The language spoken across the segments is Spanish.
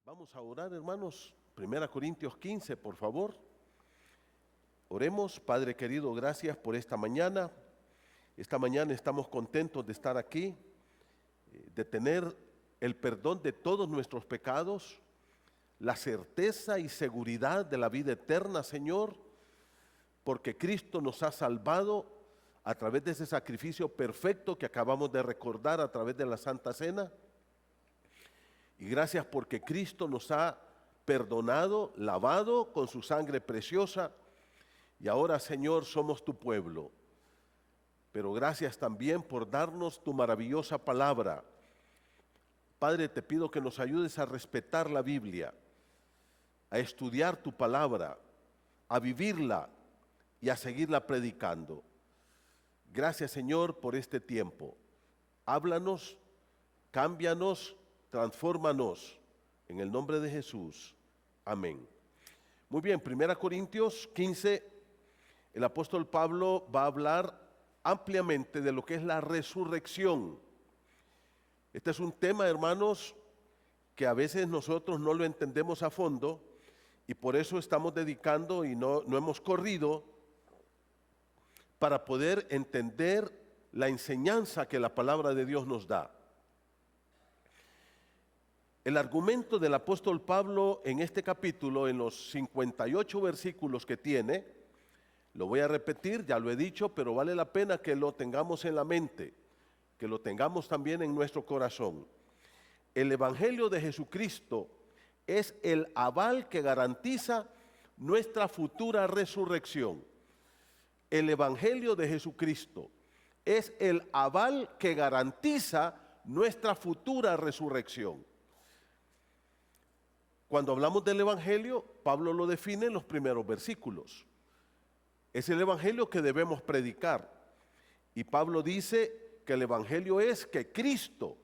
Vamos a orar, hermanos. 1 Corintios 15, por favor. Oremos. Padre querido, gracias por esta mañana. Esta mañana estamos contentos de estar aquí, de tener el perdón de todos nuestros pecados, la certeza y seguridad de la vida eterna, Señor, porque Cristo nos ha salvado a través de ese sacrificio perfecto que acabamos de recordar a través de la Santa Cena. Y gracias porque Cristo nos ha perdonado, lavado con su sangre preciosa, y ahora, Señor, somos tu pueblo. Pero gracias también por darnos tu maravillosa palabra. Padre, te pido que nos ayudes a respetar la Biblia, a estudiar tu palabra, a vivirla y a seguirla predicando. Gracias, Señor, por este tiempo. Háblanos, cámbianos, transfórmanos, en el nombre de Jesús. Amén. Muy bien, 1 Corintios 15, el apóstol Pablo va a hablar ampliamente de lo que es la resurrección. Este es un tema, hermanos, que a veces nosotros no lo entendemos a fondo y por eso estamos dedicando y no hemos corrido para poder entender la enseñanza que la palabra de Dios nos da. El argumento del apóstol Pablo en este capítulo, en los 58 versículos que tiene, lo voy a repetir, ya lo he dicho, pero vale la pena que lo tengamos en la mente, que lo tengamos también en nuestro corazón. El Evangelio de Jesucristo es el aval que garantiza nuestra futura resurrección. El Evangelio de Jesucristo es el aval que garantiza nuestra futura resurrección. Cuando hablamos del Evangelio, Pablo lo define en los primeros versículos. Es el Evangelio que debemos predicar. Y Pablo dice que el Evangelio es que Cristo,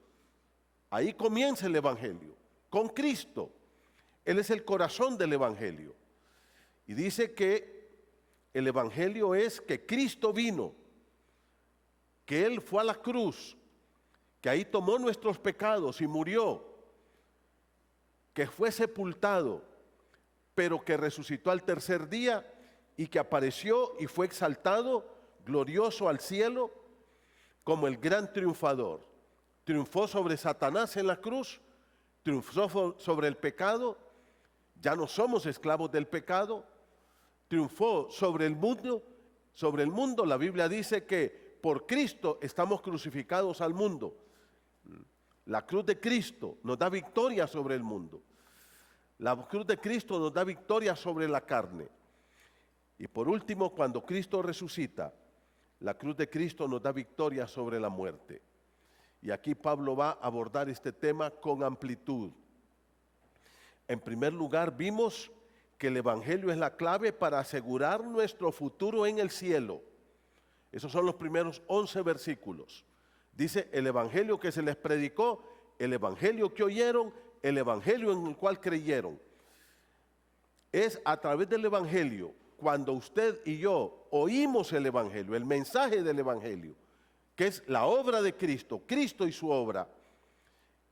ahí comienza el Evangelio, con Cristo. Él es el corazón del Evangelio. Y dice que el Evangelio es que Cristo vino, que Él fue a la cruz, que ahí tomó nuestros pecados y murió, que fue sepultado, pero que resucitó al tercer día y que apareció y fue exaltado, glorioso al cielo, como el gran triunfador. Triunfó sobre Satanás en la cruz, triunfó sobre el pecado, ya no somos esclavos del pecado, triunfó sobre el mundo, la Biblia dice que por Cristo estamos crucificados al mundo. La cruz de Cristo nos da victoria sobre el mundo. La cruz de Cristo nos da victoria sobre la carne. Y por último, cuando Cristo resucita, la cruz de Cristo nos da victoria sobre la muerte. Y aquí Pablo va a abordar este tema con amplitud. En primer lugar, vimos que el Evangelio es la clave para asegurar nuestro futuro en el cielo. Esos son los primeros 11 versículos. Dice el Evangelio que se les predicó, el Evangelio que oyeron, el Evangelio en el cual creyeron. Es a través del Evangelio, cuando usted y yo oímos el Evangelio, el mensaje del Evangelio, que es la obra de Cristo, Cristo y su obra,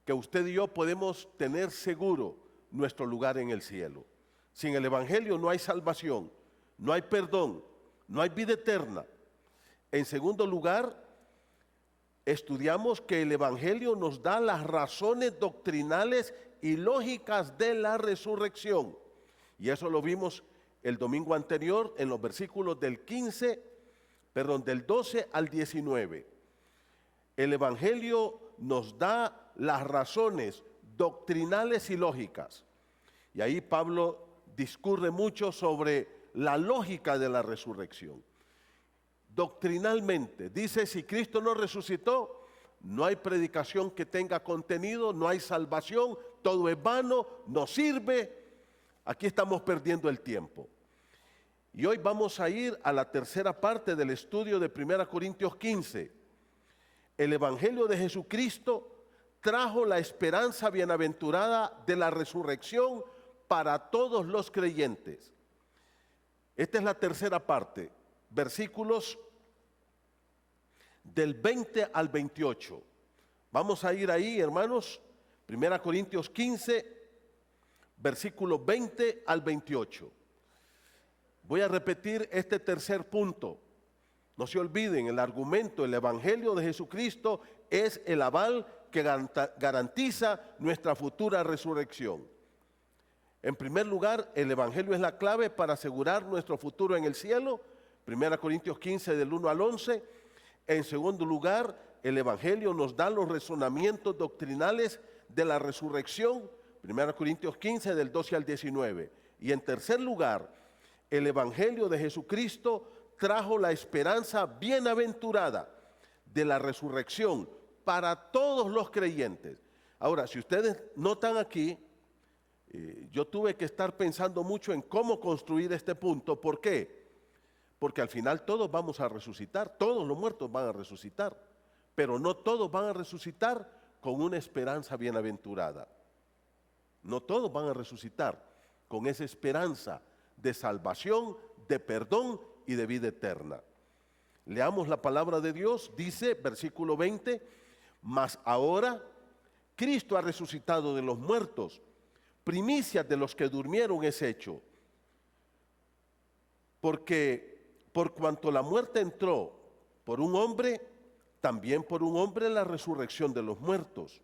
que usted y yo podemos tener seguro nuestro lugar en el cielo. Sin el Evangelio no hay salvación, no hay perdón, no hay vida eterna. En segundo lugar, estudiamos que el Evangelio nos da las razones doctrinales y lógicas de la resurrección. Y eso lo vimos el domingo anterior en los versículos del 12 al 19. El Evangelio nos da las razones doctrinales y lógicas. Y ahí Pablo discurre mucho sobre la lógica de la resurrección. Doctrinalmente, dice, si Cristo no resucitó, no hay predicación que tenga contenido, no hay salvación, todo es vano, no sirve. Aquí estamos perdiendo el tiempo. Y hoy vamos a ir a la tercera parte del estudio de 1 Corintios 15. El Evangelio de Jesucristo trajo la esperanza bienaventurada de la resurrección para todos los creyentes. Esta es la tercera parte, versículos del 20 al 28. Vamos a ir ahí, hermanos, 1 Corintios 15, versículos 20 al 28. Voy a repetir este tercer punto. No se olviden, el argumento, el Evangelio de Jesucristo es el aval que garantiza nuestra futura resurrección. En primer lugar, el Evangelio es la clave para asegurar nuestro futuro en el cielo. 1 Corintios 15, del 1 al 11. En segundo lugar, el Evangelio nos da los razonamientos doctrinales de la resurrección. 1 Corintios 15, del 12 al 19. Y en tercer lugar, el Evangelio de Jesucristo trajo la esperanza bienaventurada de la resurrección para todos los creyentes. Ahora, si ustedes notan aquí, yo tuve que estar pensando mucho en cómo construir este punto. ¿Por qué? Porque al final todos vamos a resucitar, todos los muertos van a resucitar, pero no todos van a resucitar con una esperanza bienaventurada. No todos van a resucitar con esa esperanza de salvación, de perdón y de vida eterna. Leamos la palabra de Dios, dice, versículo 20, mas ahora Cristo ha resucitado de los muertos, primicias de los que durmieron es hecho. Porque por cuanto la muerte entró por un hombre, también por un hombre la resurrección de los muertos.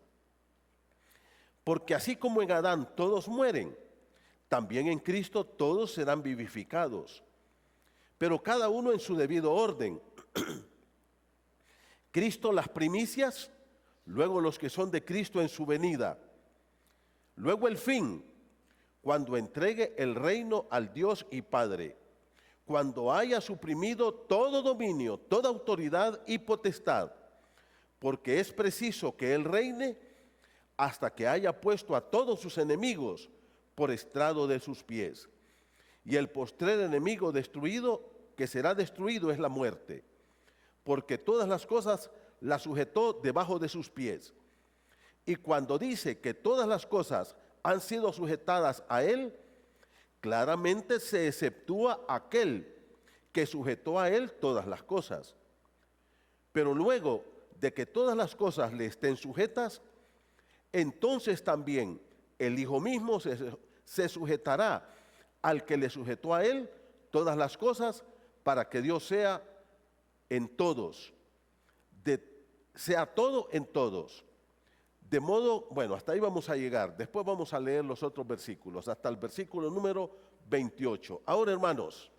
Porque así como en Adán todos mueren, también en Cristo todos serán vivificados, pero cada uno en su debido orden. Cristo las primicias, luego los que son de Cristo en su venida. Luego el fin, cuando entregue el reino al Dios y Padre, cuando haya suprimido todo dominio, toda autoridad y potestad, porque es preciso que Él reine hasta que haya puesto a todos sus enemigos por estrado de sus pies. Y el postrer enemigo destruido, que será destruido, es la muerte, porque todas las cosas las sujetó debajo de sus pies. Y cuando dice que todas las cosas han sido sujetadas a Él, claramente se exceptúa aquel que sujetó a Él todas las cosas. Pero luego de que todas las cosas le estén sujetas, entonces también el Hijo mismo se sujetará al que le sujetó a Él todas las cosas, para que Dios sea en todos, sea todo en todos. De modo, bueno, hasta ahí vamos a llegar. Después vamos a leer los otros versículos, hasta el versículo número 28. Ahora, hermanos,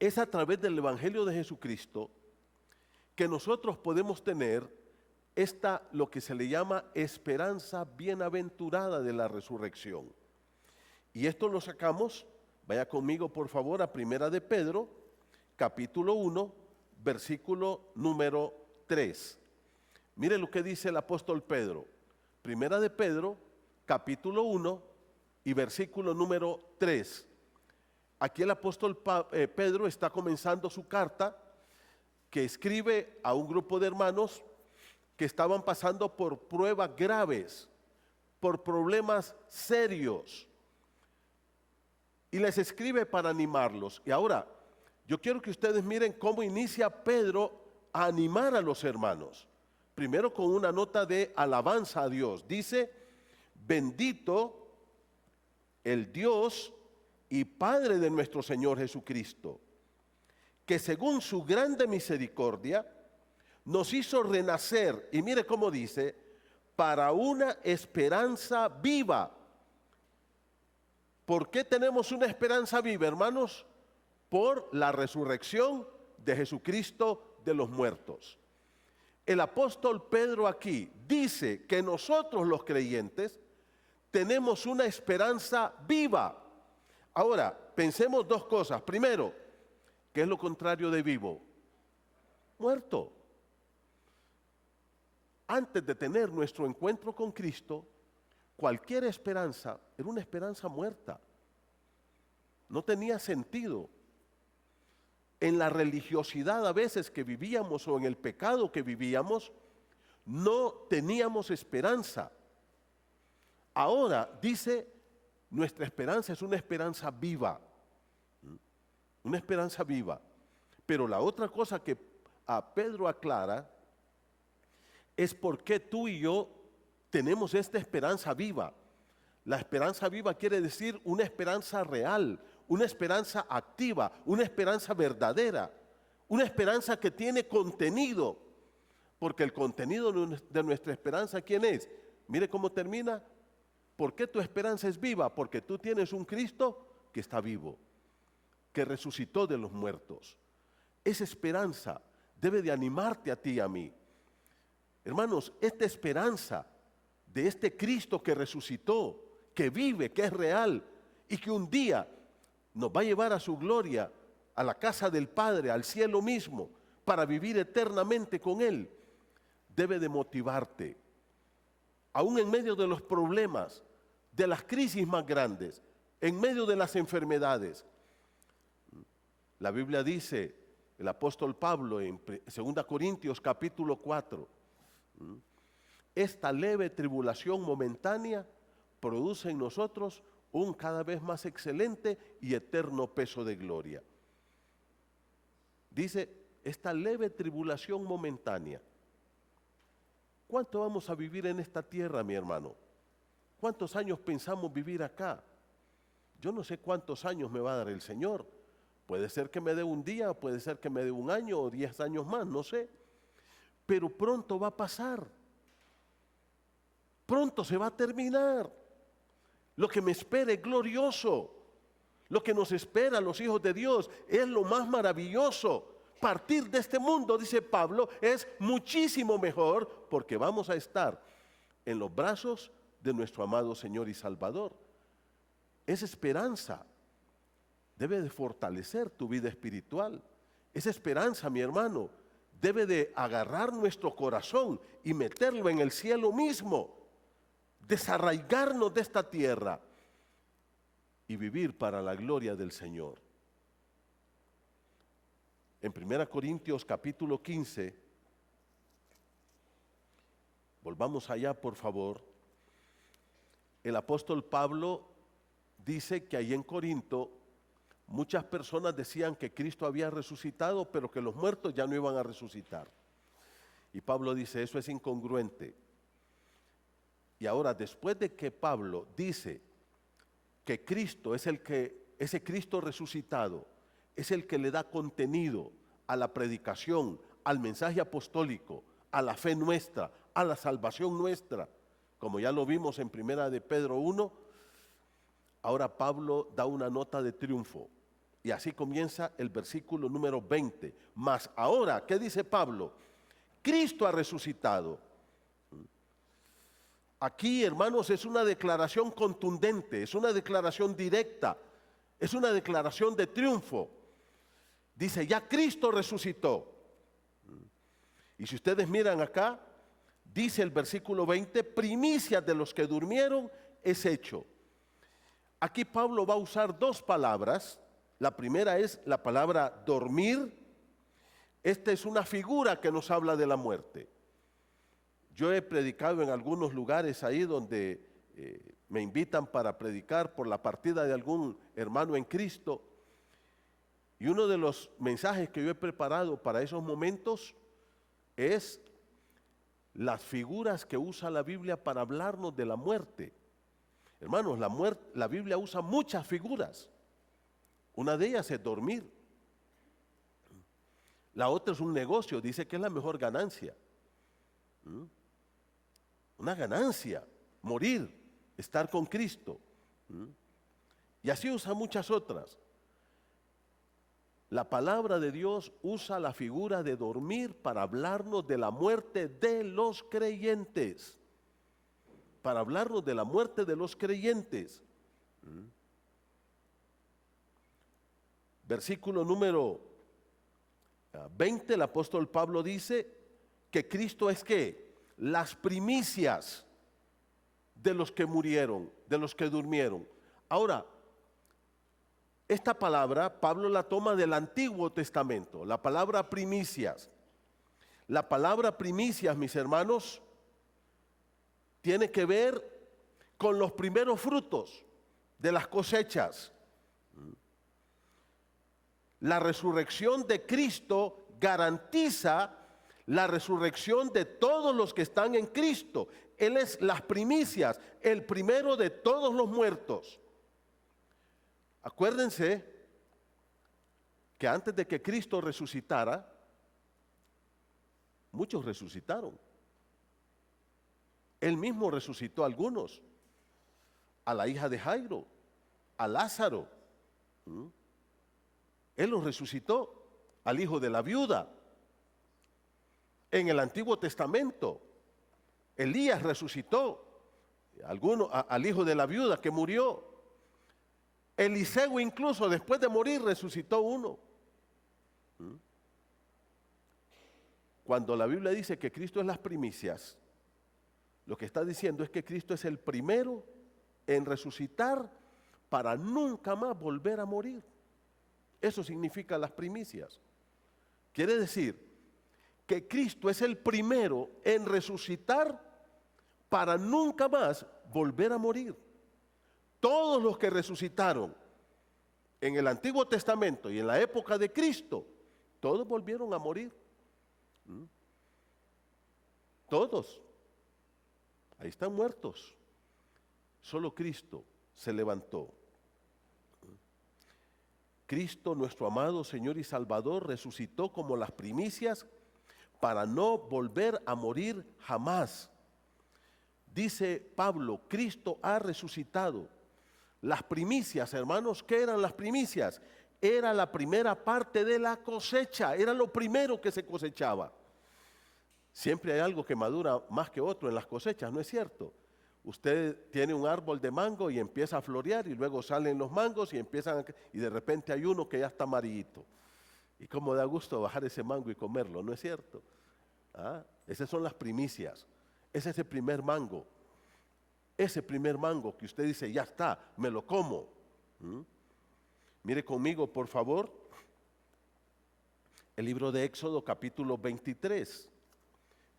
es a través del Evangelio de Jesucristo que nosotros podemos tener lo que se le llama esperanza bienaventurada de la resurrección. Y esto lo sacamos, vaya conmigo por favor a Primera de Pedro, capítulo 1, versículo número 3. Mire lo que dice el apóstol Pedro. Primera de Pedro, capítulo 1 y versículo número 3. Aquí el apóstol Pedro está comenzando su carta que escribe a un grupo de hermanos que estaban pasando por pruebas graves, por problemas serios. Y les escribe para animarlos. Y ahora, yo quiero que ustedes miren cómo inicia Pedro a animar a los hermanos. Primero con una nota de alabanza a Dios. Dice, bendito el Dios y Padre de nuestro Señor Jesucristo, que según su grande misericordia nos hizo renacer, y mire cómo dice, para una esperanza viva. ¿Por qué tenemos una esperanza viva, hermanos? Por la resurrección de Jesucristo de los muertos. El apóstol Pedro aquí dice que nosotros los creyentes tenemos una esperanza viva. Ahora, pensemos dos cosas. Primero, ¿qué es lo contrario de vivo? Muerto. Antes de tener nuestro encuentro con Cristo, cualquier esperanza era una esperanza muerta. No tenía sentido. En la religiosidad a veces que vivíamos o en el pecado que vivíamos, no teníamos esperanza. Ahora dice, nuestra esperanza es una esperanza viva. Una esperanza viva. Pero la otra cosa que a Pedro aclara es por qué tú y yo tenemos esta esperanza viva. La esperanza viva quiere decir una esperanza real, una esperanza activa, una esperanza verdadera, una esperanza que tiene contenido, porque el contenido de nuestra esperanza, ¿quién es? Mire cómo termina. ¿Por qué tu esperanza es viva? Porque tú tienes un Cristo que está vivo, que resucitó de los muertos. Esa esperanza debe de animarte a ti y a mí. Hermanos, esta esperanza de este Cristo que resucitó, que vive, que es real y que un día nos va a llevar a su gloria, a la casa del Padre, al cielo mismo, para vivir eternamente con Él, debe de motivarte. Aún en medio de los problemas, de las crisis más grandes, en medio de las enfermedades. La Biblia dice, el apóstol Pablo en 2 Corintios capítulo 4, esta leve tribulación momentánea produce en nosotros un cada vez más excelente y eterno peso de gloria. Dice, esta leve tribulación momentánea. ¿Cuánto vamos a vivir en esta tierra, mi hermano? ¿Cuántos años pensamos vivir acá? Yo no sé cuántos años me va a dar el Señor. Puede ser que me dé un día, puede ser que me dé un año o 10 años más, no sé. Pero pronto va a pasar. Pronto se va a terminar. Lo que me espera es glorioso. Lo que nos espera a los hijos de Dios es lo más maravilloso. Partir de este mundo, dice Pablo, es muchísimo mejor porque vamos a estar en los brazos de nuestro amado Señor y Salvador. Esa esperanza debe de fortalecer tu vida espiritual. Esa esperanza, mi hermano, debe de agarrar nuestro corazón y meterlo en el cielo mismo. Desarraigarnos de esta tierra y vivir para la gloria del Señor. En 1 Corintios capítulo 15, volvamos allá por favor, el apóstol Pablo dice que ahí en Corinto muchas personas decían que Cristo había resucitado, pero que los muertos ya no iban a resucitar. Y Pablo dice, eso es incongruente. Y ahora, después de que Pablo dice que Cristo es ese Cristo resucitado, es el que le da contenido a la predicación, al mensaje apostólico, a la fe nuestra, a la salvación nuestra, como ya lo vimos en 1 de Pedro 1, ahora Pablo da una nota de triunfo. Y así comienza el versículo número 20. Mas ahora, ¿qué dice Pablo? Cristo ha resucitado. Aquí, hermanos, es una declaración contundente, es una declaración directa, es una declaración de triunfo. Dice, ya Cristo resucitó. Y si ustedes miran acá, dice el versículo 20, primicias de los que durmieron es hecho. Aquí Pablo va a usar dos palabras. La primera es la palabra dormir. Esta es una figura que nos habla de la muerte. Yo he predicado en algunos lugares ahí donde me invitan para predicar por la partida de algún hermano en Cristo. Y uno de los mensajes que yo he preparado para esos momentos es las figuras que usa la Biblia para hablarnos de la muerte. Hermanos, la Biblia usa muchas figuras. Una de ellas es dormir. La otra es un negocio, dice que es la mejor ganancia. Una ganancia, morir, estar con Cristo. Y así usa muchas otras. La palabra de Dios usa la figura de dormir para hablarnos de la muerte de los creyentes. Para hablarnos de la muerte de los creyentes. Versículo número 20, el apóstol Pablo dice que Cristo es ¿qué? Las primicias de los que murieron, de los que durmieron. Ahora, esta palabra Pablo la toma del Antiguo Testamento, la palabra primicias. La palabra primicias, mis hermanos, tiene que ver con los primeros frutos de las cosechas. La resurrección de Cristo garantiza la resurrección de todos los que están en Cristo. Él es las primicias, el primero de todos los muertos. Acuérdense que antes de que Cristo resucitara, muchos resucitaron. Él mismo resucitó a algunos, a la hija de Jairo, a Lázaro. Él los resucitó, al hijo de la viuda. En el Antiguo Testamento, Elías resucitó al hijo de la viuda que murió. Eliseo incluso después de morir resucitó uno. Cuando la Biblia dice que Cristo es las primicias, lo que está diciendo es que Cristo es el primero en resucitar para nunca más volver a morir. Eso significa las primicias. Quiere decir que Cristo es el primero en resucitar para nunca más volver a morir. Todos los que resucitaron en el Antiguo Testamento y en la época de Cristo, todos volvieron a morir. Todos. Ahí están muertos. Solo Cristo se levantó. Cristo, nuestro amado Señor y Salvador, resucitó como las primicias para no volver a morir jamás. Dice Pablo, Cristo ha resucitado. Las primicias, hermanos, ¿qué eran las primicias? Era la primera parte de la cosecha, era lo primero que se cosechaba. Siempre hay algo que madura más que otro en las cosechas, ¿no es cierto? Usted tiene un árbol de mango y empieza a florear y luego salen los mangos y de repente hay uno que ya está amarillito. Y cómo da gusto bajar ese mango y comerlo, ¿no es cierto? Esas son las primicias. Ese es el primer mango. Ese primer mango que usted dice, ya está, me lo como. Mire conmigo, por favor, el libro de Éxodo capítulo 23.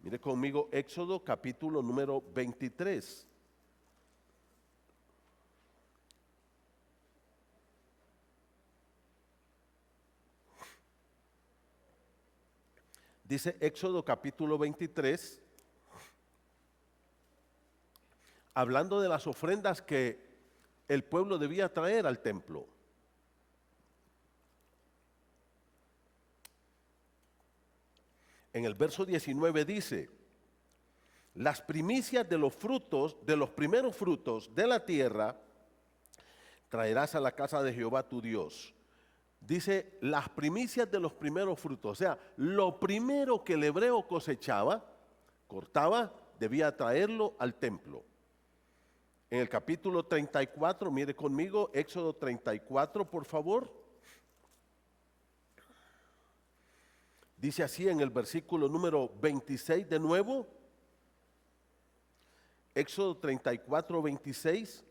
Mire conmigo Éxodo capítulo número 23. Dice Éxodo capítulo 23, hablando de las ofrendas que el pueblo debía traer al templo. En el verso 19 dice, las primicias de los frutos, de los primeros frutos de la tierra, traerás a la casa de Jehová tu Dios. Dice, las primicias de los primeros frutos, o sea, lo primero que el hebreo cosechaba, cortaba, debía traerlo al templo. En el capítulo 34, mire conmigo, Éxodo 34, por favor. Dice así en el versículo número 26 de nuevo. Éxodo 34, 26.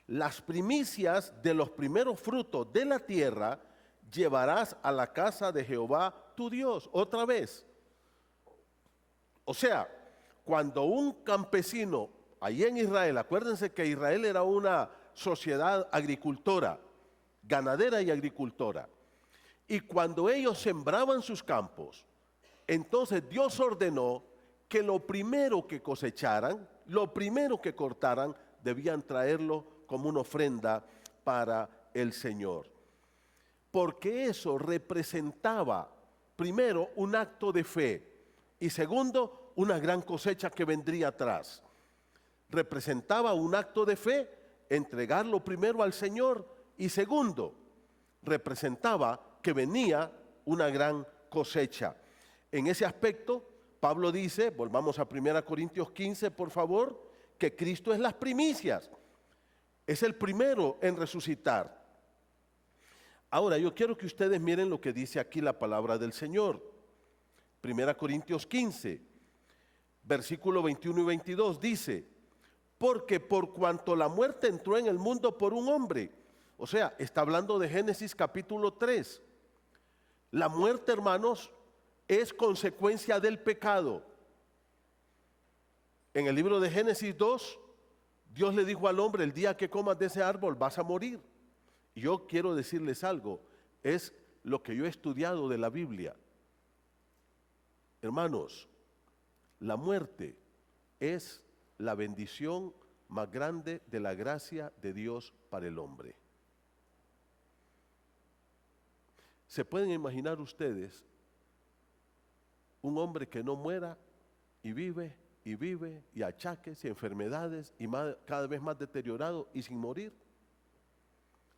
Las primicias de los primeros frutos de la tierra llevarás a la casa de Jehová tu Dios. Otra vez. O sea, cuando un campesino allí en Israel, acuérdense que Israel era una sociedad agricultora, ganadera y agricultora. Y cuando ellos sembraban sus campos, entonces Dios ordenó que lo primero que cosecharan, lo primero que cortaran, debían traerlo como una ofrenda para el Señor. Porque eso representaba, primero, un acto de fe y segundo, una gran cosecha que vendría atrás. Representaba un acto de fe, entregarlo primero al Señor y segundo, representaba que venía una gran cosecha. En ese aspecto, Pablo dice, volvamos a 1 Corintios 15, por favor, que Cristo es las primicias, es el primero en resucitar. Ahora, yo quiero que ustedes miren lo que dice aquí la palabra del Señor. 1 Corintios 15, versículo 21 y 22 dice, porque por cuanto la muerte entró en el mundo por un hombre, o sea, está hablando de Génesis capítulo 3. La muerte, hermanos, es consecuencia del pecado. En el libro de Génesis 2, Dios le dijo al hombre, el día que comas de ese árbol vas a morir. Y yo quiero decirles algo, es lo que yo he estudiado de la Biblia. Hermanos, la muerte es la bendición más grande de la gracia de Dios para el hombre. ¿Se pueden imaginar ustedes un hombre que no muera y vive y achaques y enfermedades y cada vez más deteriorado y sin morir?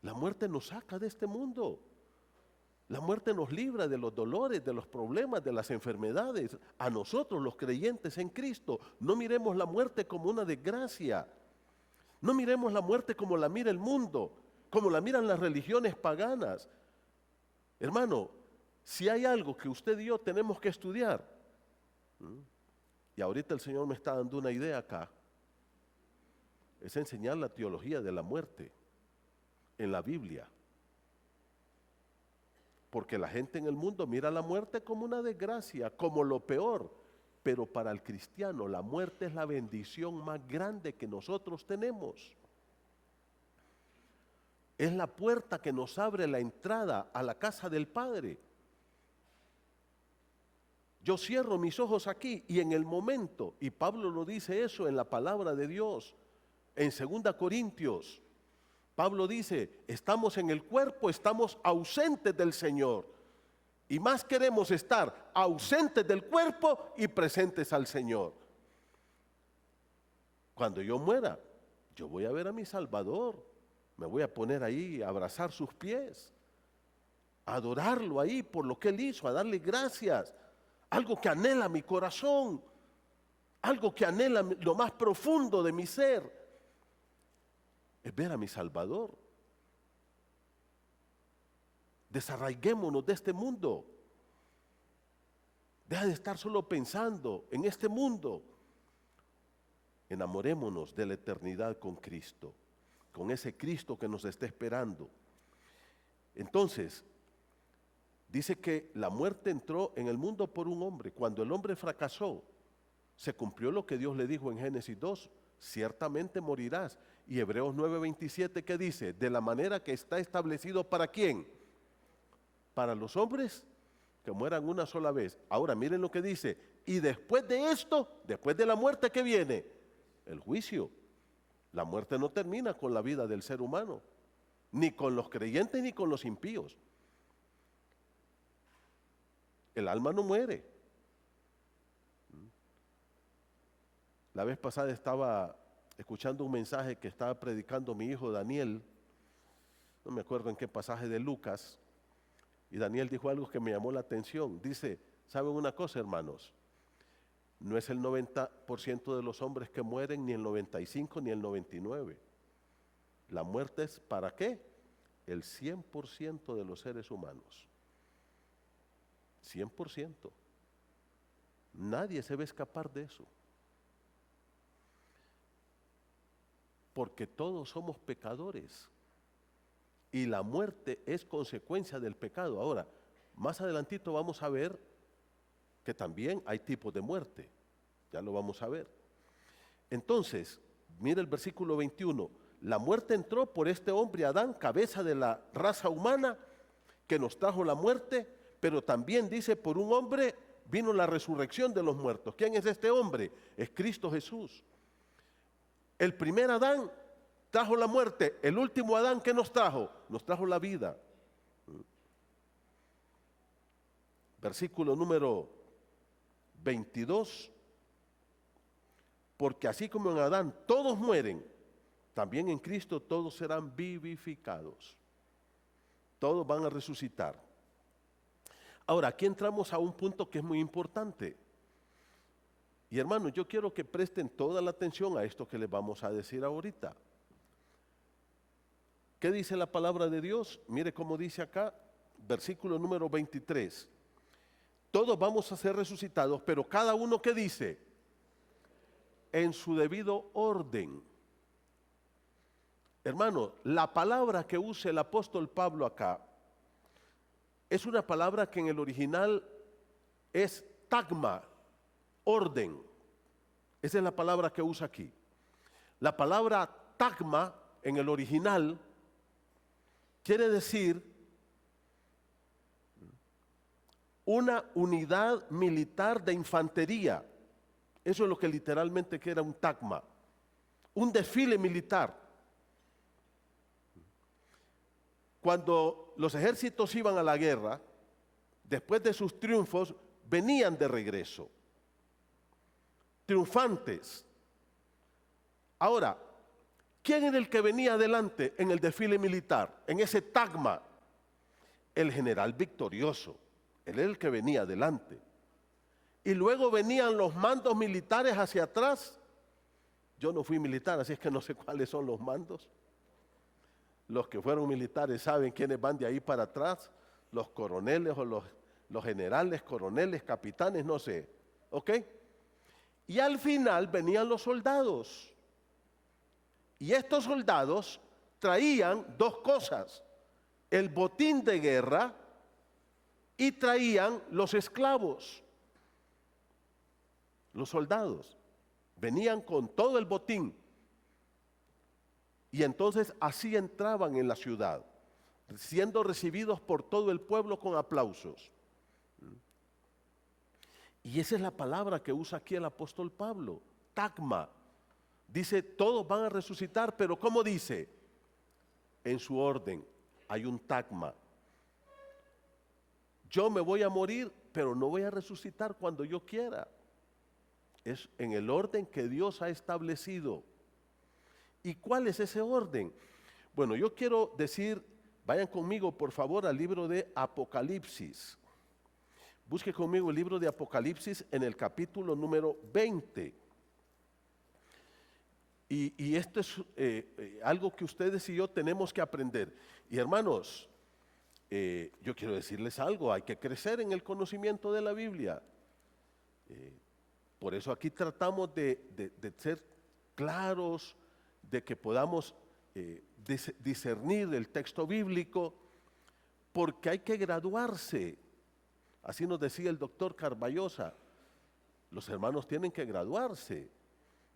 La muerte nos saca de este mundo. La muerte nos libra de los dolores, de los problemas, de las enfermedades. A nosotros, los creyentes en Cristo, no miremos la muerte como una desgracia. No miremos la muerte como la mira el mundo, como la miran las religiones paganas. Hermano, si hay algo que usted y yo tenemos que estudiar, y ahorita el Señor me está dando una idea acá, es enseñar la teología de la muerte en la Biblia. Porque la gente en el mundo mira la muerte como una desgracia, como lo peor. Pero para el cristiano la muerte es la bendición más grande que nosotros tenemos. Es la puerta que nos abre la entrada a la casa del Padre. Yo cierro mis ojos aquí y en el momento, y Pablo lo dice eso en la palabra de Dios, en 2 Corintios, Pablo dice, estamos en el cuerpo, estamos ausentes del Señor. Y más queremos estar ausentes del cuerpo y presentes al Señor. Cuando yo muera, yo voy a ver a mi Salvador. Me voy a poner ahí a abrazar sus pies, a adorarlo ahí por lo que Él hizo, a darle gracias. Algo que anhela mi corazón, algo que anhela lo más profundo de mi ser. Es ver a mi Salvador. Desarraiguémonos de este mundo. Deja de estar solo pensando en este mundo. Enamorémonos de la eternidad con Cristo, con ese Cristo que nos está esperando. Entonces, dice que la muerte entró en el mundo por un hombre. Cuando el hombre fracasó, se cumplió lo que Dios le dijo en Génesis 2, ciertamente morirás. Y Hebreos 9:27, ¿qué dice? De la manera que está establecido, ¿para quién? Para los hombres que mueran una sola vez. Ahora miren lo que dice, y después de esto, después de la muerte, ¿qué viene? El juicio. La muerte no termina con la vida del ser humano, ni con los creyentes ni con los impíos. El alma no muere. La vez pasada estaba escuchando un mensaje que estaba predicando mi hijo Daniel, no me acuerdo en qué pasaje de Lucas, y Daniel dijo algo que me llamó la atención. Dice, ¿saben una cosa, hermanos? No es el 90% de los hombres que mueren, ni el 95, ni el 99. La muerte es, ¿para qué? El 100% de los seres humanos. 100%. Nadie se va a escapar de eso. Porque todos somos pecadores. Y la muerte es consecuencia del pecado. Ahora, más adelantito vamos a ver que también hay tipos de muerte. Ya lo vamos a ver. Entonces, mira el versículo 21. La muerte entró por este hombre Adán, cabeza de la raza humana, que nos trajo la muerte, pero también dice, por un hombre vino la resurrección de los muertos. ¿Quién es este hombre? Es Cristo Jesús. El primer Adán trajo la muerte. El último Adán, ¿qué nos trajo? Nos trajo la vida. Versículo número 22. Porque así como en Adán todos mueren, también en Cristo todos serán vivificados. Todos van a resucitar. Ahora, aquí entramos a un punto que es muy importante. Y hermanos, yo quiero que presten toda la atención a esto que les vamos a decir ahorita. ¿Qué dice la palabra de Dios? Mire cómo dice acá, versículo número 23. Todos vamos a ser resucitados, pero cada uno, ¿qué dice? En su debido orden. Hermano, la palabra que usa el apóstol Pablo acá es una palabra que en el original es tagma, orden. Esa es la palabra que usa aquí. La palabra tagma en el original quiere decir una unidad militar de infantería. Eso es lo que literalmente que era un tagma, un desfile militar. Cuando los ejércitos iban a la guerra, después de sus triunfos, venían de regreso, triunfantes. Ahora, ¿quién era el que venía adelante en el desfile militar, en ese tagma? El general victorioso, él era el que venía adelante. Y luego venían los mandos militares hacia atrás. Yo no fui militar, así es que no sé cuáles son los mandos. Los que fueron militares saben quiénes van de ahí para atrás, los coroneles o los generales, coroneles, capitanes, no sé. ¿Ok? Y al final venían los soldados. Y estos soldados traían dos cosas: el botín de guerra y traían los esclavos. Los soldados venían con todo el botín y entonces así entraban en la ciudad, siendo recibidos por todo el pueblo con aplausos. Y esa es la palabra que usa aquí el apóstol Pablo, tagma. Dice, todos van a resucitar, pero ¿cómo dice? En su orden, hay un tagma. Yo me voy a morir, pero no voy a resucitar cuando yo quiera. Es en el orden que Dios ha establecido. ¿Y cuál es ese orden? Bueno, yo quiero decir, vayan conmigo por favor al libro de Apocalipsis. Busque conmigo el libro de Apocalipsis en el capítulo número 20. Y esto es algo que ustedes y yo tenemos que aprender. Y hermanos, yo quiero decirles algo, hay que crecer en el conocimiento de la Biblia. Por eso aquí tratamos de ser claros, de que podamos discernir el texto bíblico, porque hay que graduarse. Así nos decía el doctor Carballosa, los hermanos tienen que graduarse.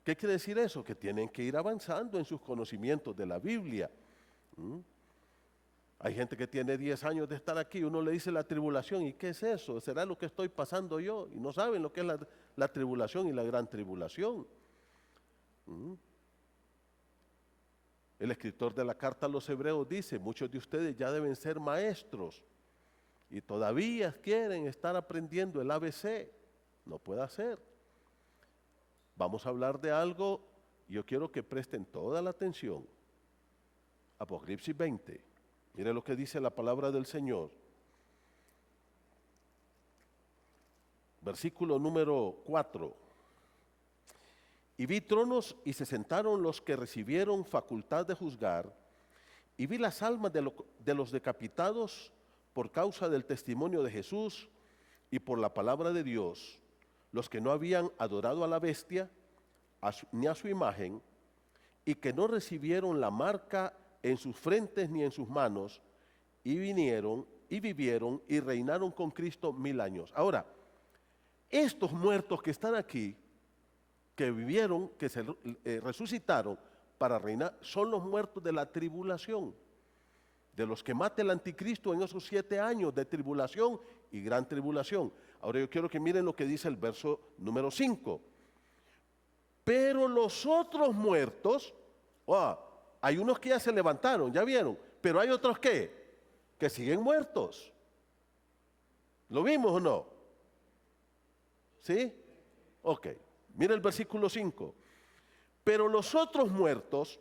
¿Qué quiere decir eso? Que tienen que ir avanzando en sus conocimientos de la Biblia. Hay gente que tiene 10 años de estar aquí, uno le dice la tribulación, ¿y qué es eso? ¿Será lo que estoy pasando yo? Y no saben lo que es la tribulación y la gran tribulación. El escritor de la carta a los Hebreos dice, muchos de ustedes ya deben ser maestros y todavía quieren estar aprendiendo el ABC. No puede ser. Vamos a hablar de algo y yo quiero que presten toda la atención. Apocalipsis 20. Mire lo que dice la palabra del Señor. Versículo número 4. Y vi tronos y se sentaron los que recibieron facultad de juzgar, y vi las almas de los decapitados por causa del testimonio de Jesús y por la palabra de Dios, los que no habían adorado a la bestia ni a su imagen, y que no recibieron la marca en sus frentes ni en sus manos, y vinieron y vivieron y reinaron con Cristo 1000 años. Ahora, estos muertos que están aquí, que vivieron, que se resucitaron para reinar, son los muertos de la tribulación, de los que mate el anticristo en esos 7 años de tribulación y gran tribulación. Ahora yo quiero que miren lo que dice el verso número 5. Pero los otros muertos, hay unos que ya se levantaron, ya vieron, pero hay otros que siguen muertos. ¿Lo vimos o no? ¿Sí? Ok. Mira el versículo 5. Pero los otros muertos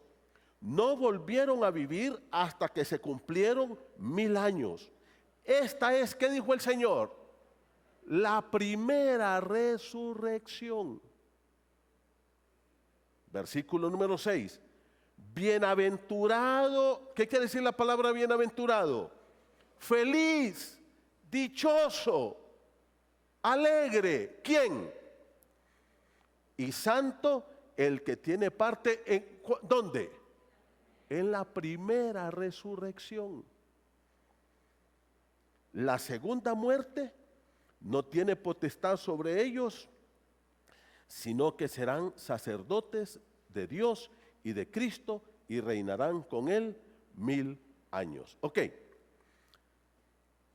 no volvieron a vivir hasta que se cumplieron 1000 años. Esta es, ¿qué dijo el Señor? La primera resurrección. Versículo número 6. Bienaventurado, ¿qué quiere decir la palabra bienaventurado? Feliz, dichoso, alegre. ¿Quién? Y santo el que tiene parte en, ¿dónde? En la primera resurrección. La segunda muerte no tiene potestad sobre ellos, sino que serán sacerdotes de Dios y de Cristo y reinarán con él 1000 años. Ok.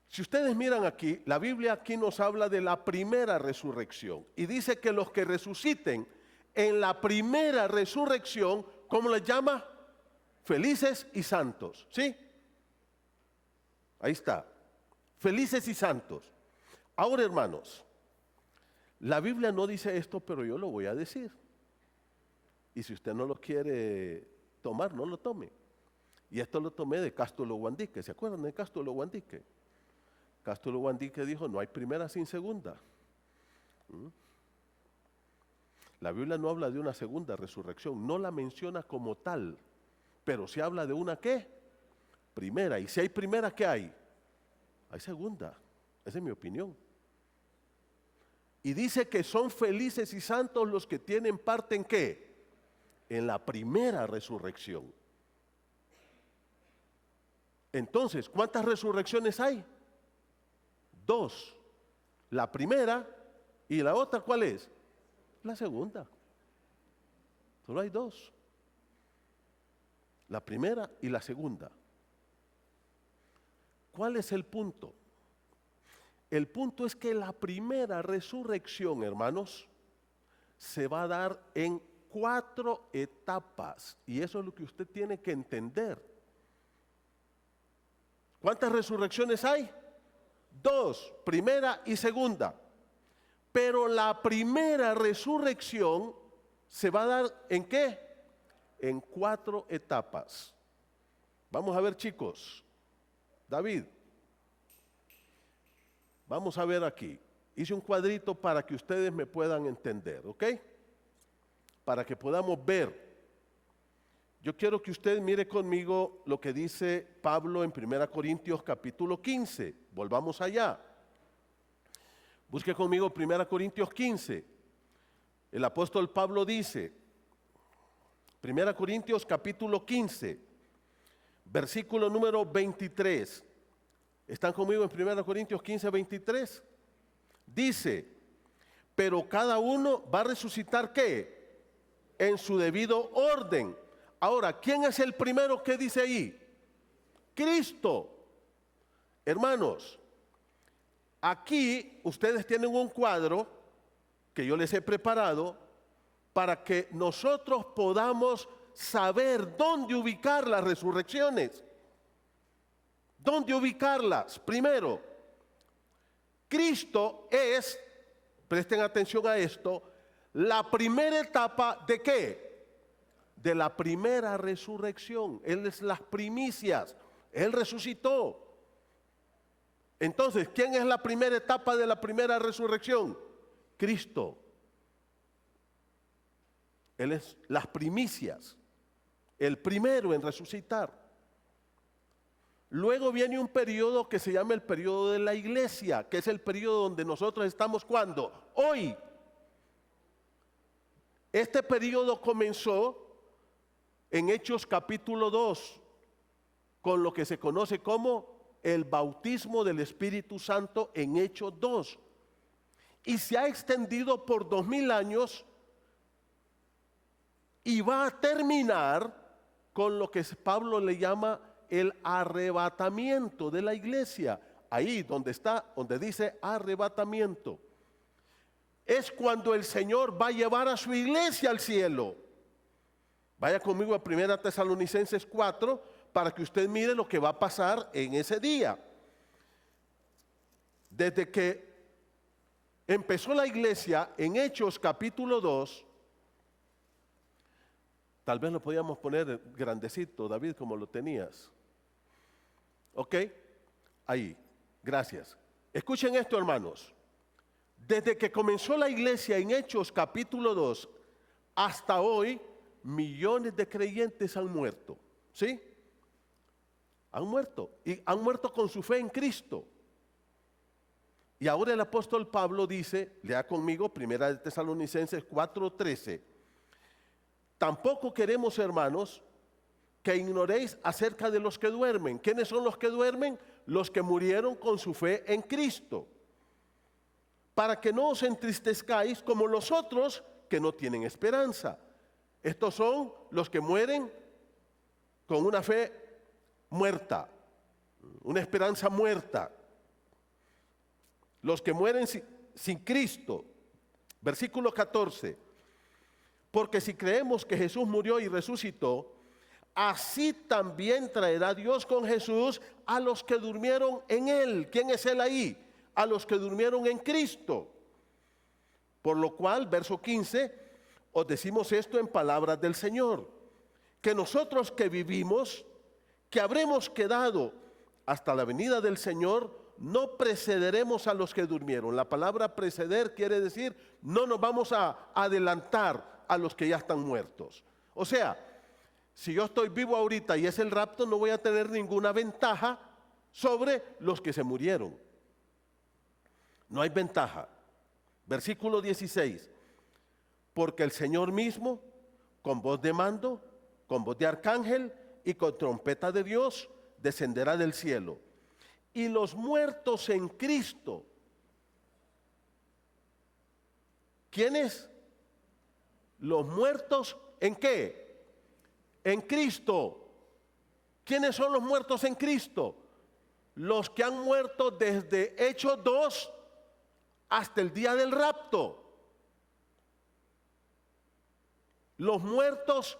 Si ustedes miran aquí, la Biblia aquí nos habla de la primera resurrección y dice que los que resuciten en la primera resurrección, ¿cómo les llama? Felices y santos, ¿sí? Ahí está, felices y santos. Ahora, hermanos, la Biblia no dice esto, pero yo lo voy a decir. Y si usted no lo quiere tomar, no lo tome. Y esto lo tomé de Cástulo Guandique. ¿Se acuerdan de Cástulo Guandique? Cástulo Guandique dijo, no hay primera sin segunda. La Biblia no habla de una segunda resurrección, no la menciona como tal, pero sí habla de una ¿qué? Primera. Y si hay primera, ¿qué hay? Hay segunda. Esa es mi opinión. Y dice que son felices y santos los que tienen parte ¿en qué? En la primera resurrección. Entonces, ¿cuántas resurrecciones hay? 2. La primera y la otra, ¿cuál es? La segunda. Solo hay 2. La primera y la segunda. ¿Cuál es el punto? El punto es que la primera resurrección, hermanos, se va a dar en 4 etapas. Y eso es lo que usted tiene que entender. ¿Cuántas resurrecciones hay? 2, primera y segunda. Pero la primera resurrección se va a dar ¿en qué? En 4 etapas. Vamos a ver, chicos. David, vamos a ver aquí. Hice un cuadrito para que ustedes me puedan entender, ¿ok? Para que podamos ver. Yo quiero que usted mire conmigo lo que dice Pablo en 1 Corintios capítulo 15. Volvamos allá. Busque conmigo 1 Corintios 15. El apóstol Pablo dice, 1 Corintios capítulo 15, versículo número 23. ¿Están conmigo en 1 Corintios 15, 23? Dice, pero cada uno va a resucitar ¿qué? En su debido orden. Ahora, ¿quién es el primero que dice ahí? Cristo. Hermanos, aquí ustedes tienen un cuadro que yo les he preparado para que nosotros podamos saber dónde ubicar las resurrecciones. ¿Dónde ubicarlas? Primero, Cristo es, presten atención a esto, la primera etapa ¿de qué? De la primera resurrección. Él es las primicias. Él resucitó. Entonces, ¿quién es la primera etapa de la primera resurrección? Cristo. Él es las primicias. El primero en resucitar. Luego viene un periodo que se llama el periodo de la iglesia, que es el periodo donde nosotros estamos, ¿cuándo? Hoy. Este periodo comenzó en Hechos capítulo 2, con lo que se conoce como el bautismo del Espíritu Santo en Hechos 2. Y se ha extendido por 2000 años y va a terminar con lo que Pablo le llama el arrebatamiento de la iglesia. Ahí donde está, donde dice arrebatamiento. Es cuando el Señor va a llevar a su iglesia al cielo. Vaya conmigo a 1 Tesalonicenses 4 para que usted mire lo que va a pasar en ese día. Desde que empezó la iglesia en Hechos capítulo 2, tal vez lo podíamos poner grandecito, David, como lo tenías. ¿Ok? Ahí, gracias. Escuchen esto, hermanos. Desde que comenzó la iglesia en Hechos capítulo 2 hasta hoy, millones de creyentes han muerto, ¿sí? Han muerto, y han muerto con su fe en Cristo. Y ahora el apóstol Pablo dice, lea conmigo, 1 Tesalonicenses 4:13, tampoco queremos, hermanos, que ignoréis acerca de los que duermen. ¿Quiénes son los que duermen? Los que murieron con su fe en Cristo. Para que no os entristezcáis como los otros que no tienen esperanza. Estos son los que mueren con una fe muerta, una esperanza muerta. los que mueren sin Cristo. Versículo 14. Porque si creemos que Jesús murió y resucitó, así también traerá Dios con Jesús a los que durmieron en Él. ¿Quién es Él ahí? A los que durmieron en Cristo. Por lo cual, verso 15, os decimos esto en palabras del Señor, que nosotros que vivimos, que habremos quedado hasta la venida del Señor, no precederemos a los que durmieron. La palabra preceder quiere decir, no nos vamos a adelantar a los que ya están muertos. O sea, si yo estoy vivo ahorita y es el rapto, no voy a tener ninguna ventaja sobre los que se murieron. No hay ventaja. Versículo 16. Porque el Señor mismo, con voz de mando, con voz de arcángel y con trompeta de Dios, descenderá del cielo. Y los muertos en Cristo. ¿Quiénes? Los muertos ¿en qué? En Cristo. ¿Quiénes son los muertos en Cristo? Los que han muerto desde Hechos 2 hasta el día del rapto. Los muertos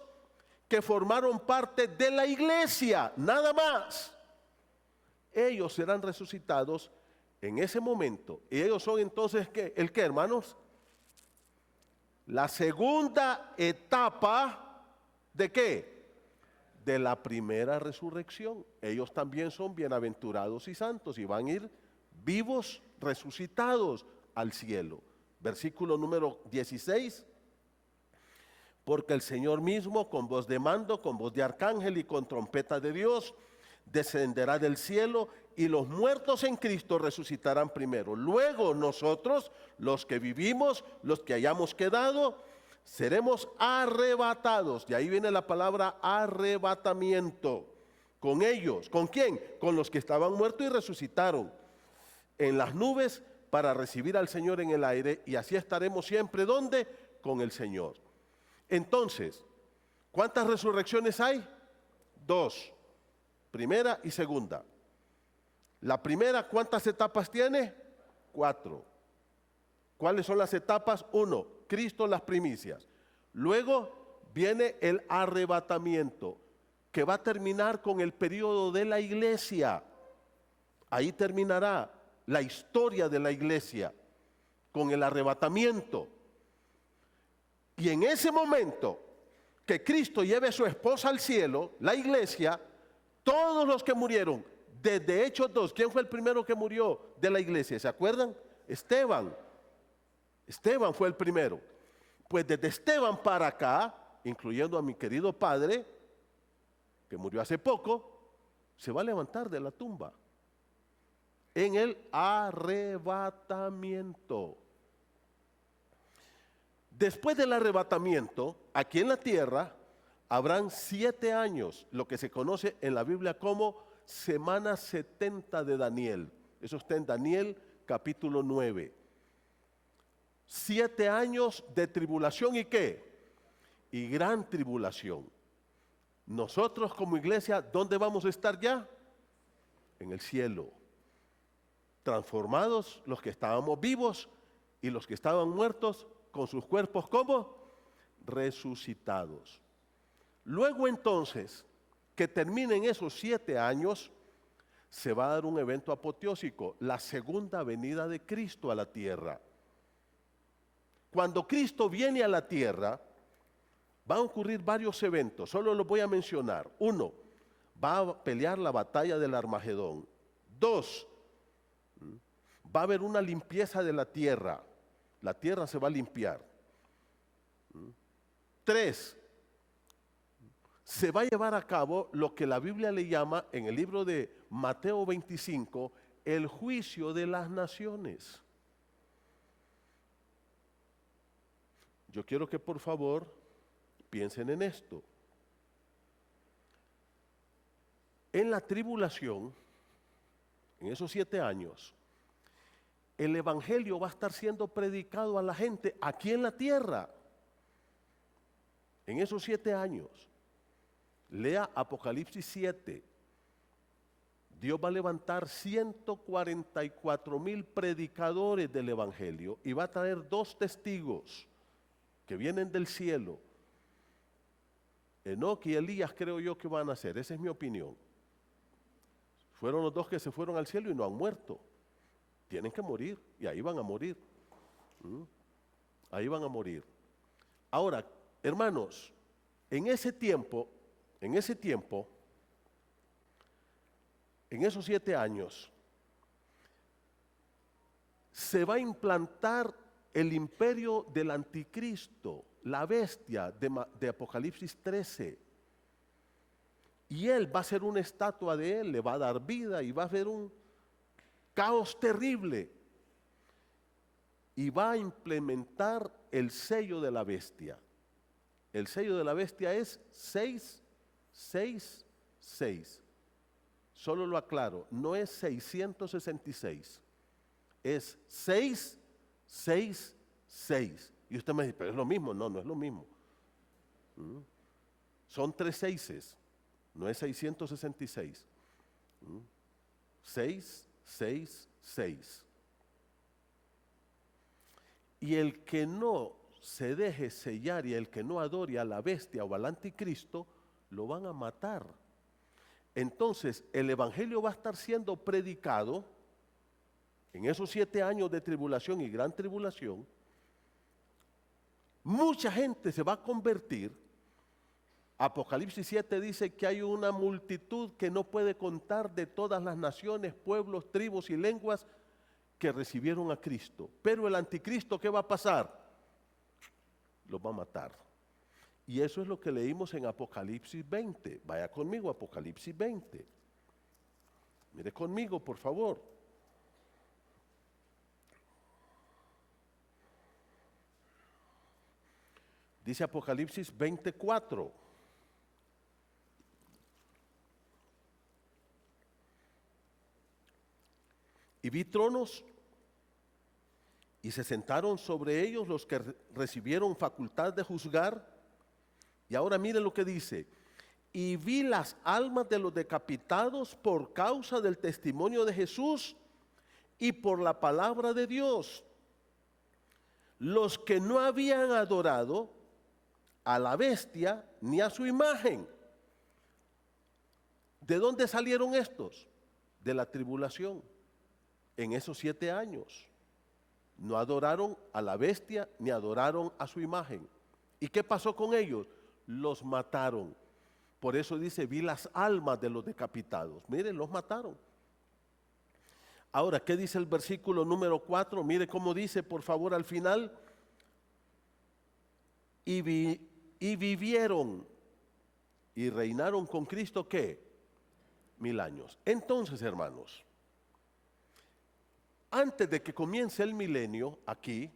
que formaron parte de la iglesia, nada más. Ellos serán resucitados en ese momento. Y ellos son entonces, ¿qué? ¿El qué, hermanos? La segunda etapa ¿de qué? De la primera resurrección. Ellos también son bienaventurados y santos y van a ir vivos, resucitados al cielo. Versículo número 16. Porque el Señor mismo, con voz de mando, con voz de arcángel y con trompeta de Dios, descenderá del cielo y los muertos en Cristo resucitarán primero. Luego nosotros, los que vivimos, los que hayamos quedado, seremos arrebatados. De ahí viene la palabra arrebatamiento. Con ellos, ¿con quién? Con los que estaban muertos y resucitaron en las nubes para recibir al Señor en el aire, y así estaremos siempre, ¿dónde? Con el Señor. Entonces, ¿cuántas resurrecciones hay? 2. Primera y segunda. La primera, ¿cuántas etapas tiene? 4. ¿Cuáles son las etapas? 1, Cristo las primicias. Luego viene el arrebatamiento, que va a terminar con el periodo de la iglesia. Ahí terminará la historia de la iglesia, con el arrebatamiento. Y en ese momento que Cristo lleve a su esposa al cielo, la iglesia, todos los que murieron, desde Hechos 2, ¿quién fue el primero que murió de la iglesia? ¿Se acuerdan? Esteban. Esteban fue el primero. Pues desde Esteban para acá, incluyendo a mi querido padre, que murió hace poco, se va a levantar de la tumba en el arrebatamiento. Después del arrebatamiento, aquí en la tierra, habrán 7 años, lo que se conoce en la Biblia como semana 70 de Daniel. Eso está en Daniel capítulo 9. 7 años de tribulación, ¿y qué? Y gran tribulación. Nosotros como iglesia, ¿dónde vamos a estar ya? En el cielo. Transformados los que estábamos vivos y los que estaban muertos, con sus cuerpos como resucitados. Luego entonces, que terminen esos 7 años, se va a dar un evento apoteósico, la segunda venida de Cristo a la tierra. Cuando Cristo viene a la tierra, van a ocurrir varios eventos, solo los voy a mencionar. 1, va a pelear la batalla del Armagedón. 2, va a haber una limpieza de la tierra se va a limpiar. 3, se va a llevar a cabo lo que la Biblia le llama en el libro de Mateo 25, el juicio de las naciones. Yo quiero que por favor piensen en esto. En la tribulación, en esos 7 años, el evangelio va a estar siendo predicado a la gente aquí en la tierra. En esos 7 años. Lea Apocalipsis 7, Dios va a levantar 144,000 predicadores del Evangelio y va a traer 2 testigos que vienen del cielo. Enoc y Elías creo yo que van a ser, esa es mi opinión. Fueron los 2 que se fueron al cielo y no han muerto. Tienen que morir y ahí van a morir. Ahí van a morir. Ahora, hermanos, en ese tiempo, en esos 7 años, se va a implantar el imperio del anticristo, la bestia de Apocalipsis 13. Y él va a ser una estatua de él, le va a dar vida y va a haber un caos terrible. Y va a implementar el sello de la bestia. El sello de la bestia es 666. Solo lo aclaro, no es 666, es 666. Y usted me dice, pero es lo mismo. No, no es lo mismo. Son 3 seises, no es 666. 666. Y el que no se deje sellar y el que no adore a la bestia o al anticristo, lo van a matar. Entonces, el evangelio va a estar siendo predicado en esos 7 años de tribulación y gran tribulación. Mucha gente se va a convertir. Apocalipsis 7 dice que hay una multitud que no puede contar de todas las naciones, pueblos, tribus y lenguas que recibieron a Cristo. Pero el anticristo, ¿qué va a pasar? Los va a matar. Y eso es lo que leímos en Apocalipsis 20. Vaya conmigo, Apocalipsis 20. Mire conmigo, por favor. Dice Apocalipsis 24. Y vi tronos y se sentaron sobre ellos los que recibieron facultad de juzgar. Y ahora miren lo que dice. Y vi las almas de los decapitados por causa del testimonio de Jesús y por la palabra de Dios. Los que no habían adorado a la bestia ni a su imagen. ¿De dónde salieron estos? De la tribulación. En esos 7 años. No adoraron a la bestia ni adoraron a su imagen. ¿Y qué pasó con ellos? Los mataron. Por eso dice, vi las almas de los decapitados. Miren, los mataron. Ahora, ¿qué dice el versículo número 4? Mire cómo dice, por favor, al final. Y vivieron y reinaron con Cristo, ¿qué? 1000 años. Entonces, hermanos, antes de que comience el milenio, aquí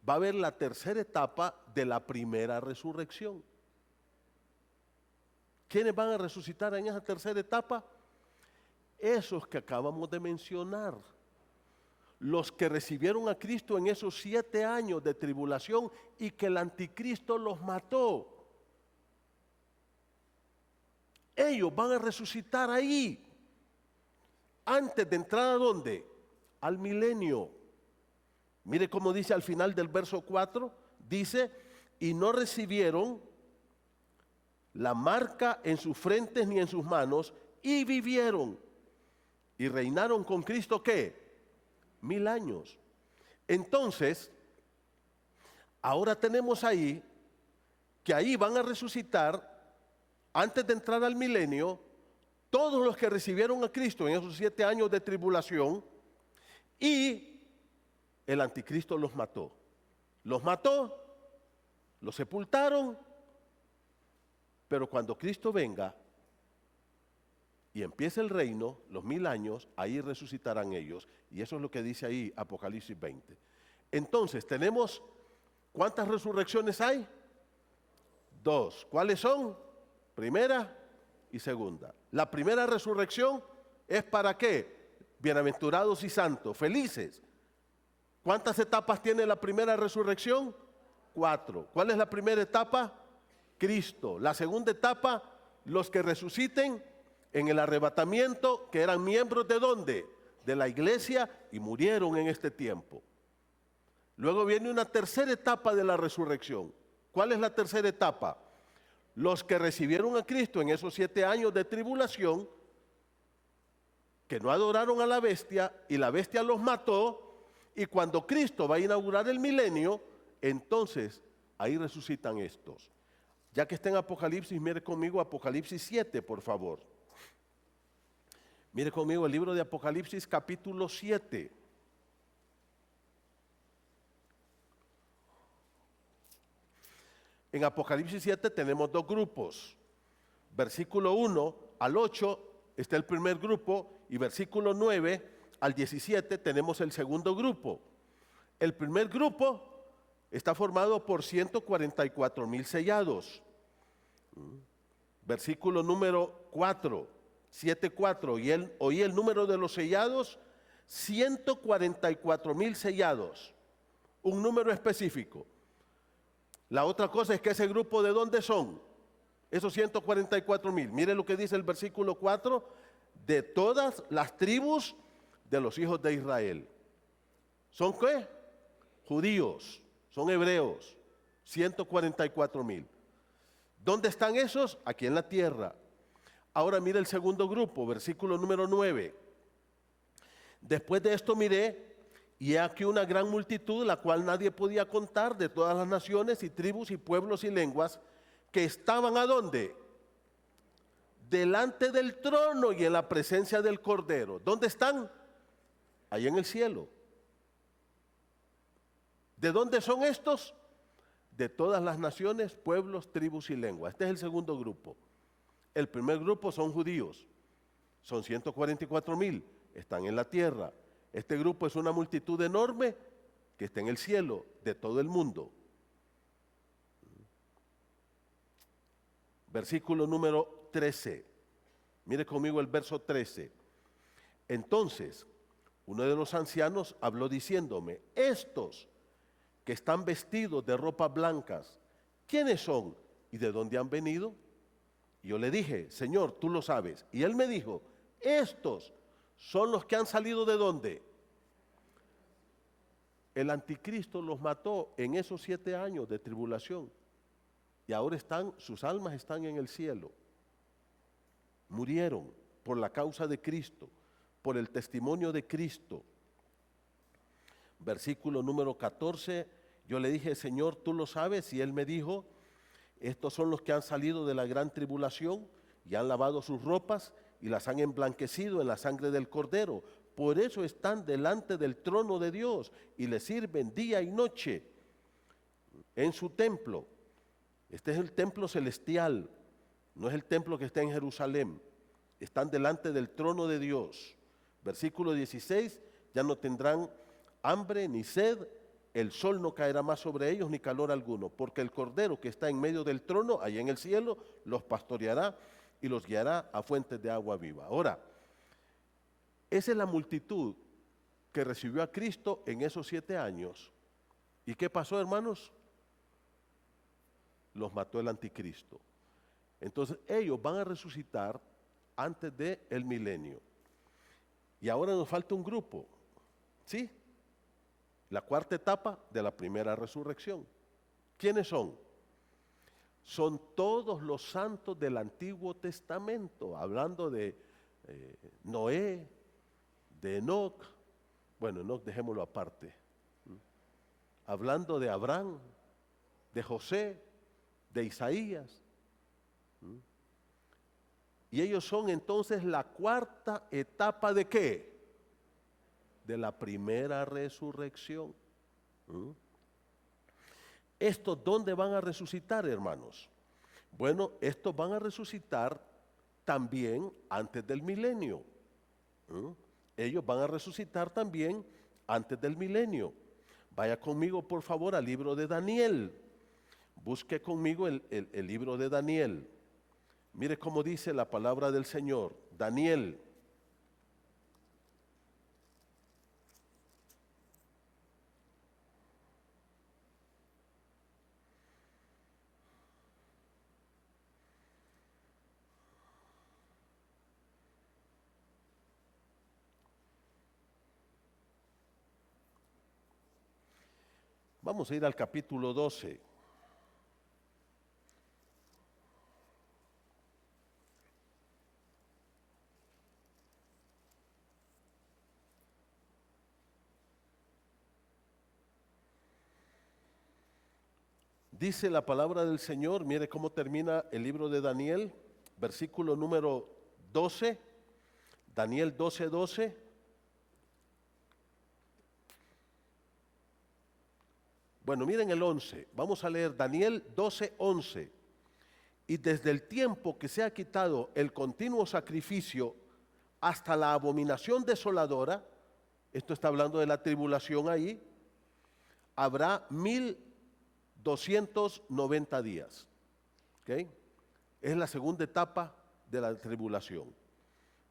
va a haber la tercera etapa de la primera resurrección. ¿Quiénes van a resucitar en esa tercera etapa? Esos que acabamos de mencionar. Los que recibieron a Cristo en esos 7 años de tribulación y que el anticristo los mató. Ellos van a resucitar ahí. Antes de entrar ¿a dónde? Al milenio. Mire cómo dice al final del verso 4. Dice, y no recibieron la marca en sus frentes ni en sus manos, y vivieron y reinaron con Cristo, ¿qué? 1000 años. Entonces, ahora tenemos ahí que ahí van a resucitar antes de entrar al milenio todos los que recibieron a Cristo en esos 7 años de tribulación, y el anticristo los mató. Los mató, los sepultaron. Pero cuando Cristo venga y empiece el reino, los 1000 años, ahí resucitarán ellos. Y eso es lo que dice ahí Apocalipsis 20. Entonces, tenemos, ¿cuántas resurrecciones hay? 2. ¿Cuáles son? Primera y segunda. La primera resurrección es ¿para qué? Bienaventurados y santos, felices. ¿Cuántas etapas tiene la primera resurrección? 4. ¿Cuál es la primera etapa? Cristo. La segunda etapa, los que resuciten en el arrebatamiento, que eran miembros ¿de dónde? De la iglesia, y murieron en este tiempo. Luego viene una tercera etapa de la resurrección. ¿Cuál es la tercera etapa? Los que recibieron a Cristo en esos 7 años de tribulación, que no adoraron a la bestia, y la bestia los mató, y cuando Cristo va a inaugurar el milenio, entonces ahí resucitan estos. Ya que está en Apocalipsis, mire conmigo Apocalipsis 7, por favor. Mire conmigo el libro de Apocalipsis capítulo 7. En Apocalipsis 7 tenemos 2 grupos. Versículo 1 al 8 está el primer grupo, y versículo 9 al 17 tenemos el segundo grupo. El primer grupo está formado por 144,000 sellados. Versículo número 4, 7:4, y oí el número de los sellados, 144,000 sellados, un número específico. La otra cosa es que ese grupo, ¿de dónde son? Esos 144,000. Mire lo que dice el versículo 4, de todas las tribus de los hijos de Israel. ¿Son qué? Judíos, son hebreos, 144,000. ¿Dónde están esos? Aquí en la tierra. Ahora mire el segundo grupo, versículo número 9. Después de esto miré, y he aquí una gran multitud, la cual nadie podía contar, de todas las naciones y tribus y pueblos y lenguas, que estaban ¿a dónde? Delante del trono y en la presencia del Cordero. ¿Dónde están? Ahí en el cielo. ¿De dónde son estos? De todas las naciones, pueblos, tribus y lenguas. Este es el segundo grupo. El primer grupo son judíos, son 144,000, están en la tierra. Este grupo es una multitud enorme que está en el cielo, de todo el mundo. Versículo número 13. Mire conmigo el verso 13. Entonces, uno de los ancianos habló diciéndome, estos que están vestidos de ropas blancas, ¿quiénes son y de dónde han venido? Y yo le dije, Señor, tú lo sabes. Y él me dijo, estos son los que han salido ¿de dónde? El anticristo los mató en esos 7 años de tribulación. Y ahora sus almas están en el cielo. Murieron por la causa de Cristo, por el testimonio de Cristo. Versículo número 14, yo le dije, Señor, tú lo sabes, y él me dijo, estos son los que han salido de la gran tribulación y han lavado sus ropas y las han emblanquecido en la sangre del Cordero. Por eso están delante del trono de Dios y le sirven día y noche en su templo. Este es el templo celestial, no es el templo que está en Jerusalén. Están delante del trono de Dios. Versículo 16, ya no tendrán hambre ni sed, el sol no caerá más sobre ellos ni calor alguno, porque el Cordero que está en medio del trono, allá en el cielo, los pastoreará y los guiará a fuentes de agua viva. Ahora, esa es la multitud que recibió a Cristo en esos 7 años. ¿Y qué pasó, hermanos? Los mató el anticristo. Entonces ellos van a resucitar antes del milenio. Y ahora nos falta un grupo, ¿sí? La cuarta etapa de la primera resurrección. ¿Quiénes son? Son todos los santos del Antiguo Testamento, hablando de Noé, de Enoc, bueno, Enoc dejémoslo aparte, hablando de Abraham, de José, de Isaías. Y ellos son entonces la cuarta etapa ¿de qué? De la primera resurrección. ¿Estos dónde van a resucitar, hermanos? Bueno, estos van a resucitar también antes del milenio. Ellos van a resucitar también antes del milenio. Vaya conmigo, por favor, al libro de Daniel. Busque conmigo el libro de Daniel. Mire cómo dice la palabra del Señor. Daniel. Vamos a ir al capítulo 12. Dice la palabra del Señor, mire cómo termina el libro de Daniel, versículo número 12, Daniel 12, 12. Bueno, miren el 11, vamos a leer Daniel 12, 11. Y desde el tiempo que se ha quitado el continuo sacrificio hasta la abominación desoladora, esto está hablando de la tribulación ahí, habrá 1290 días. ¿Okay? Es la segunda etapa de la tribulación.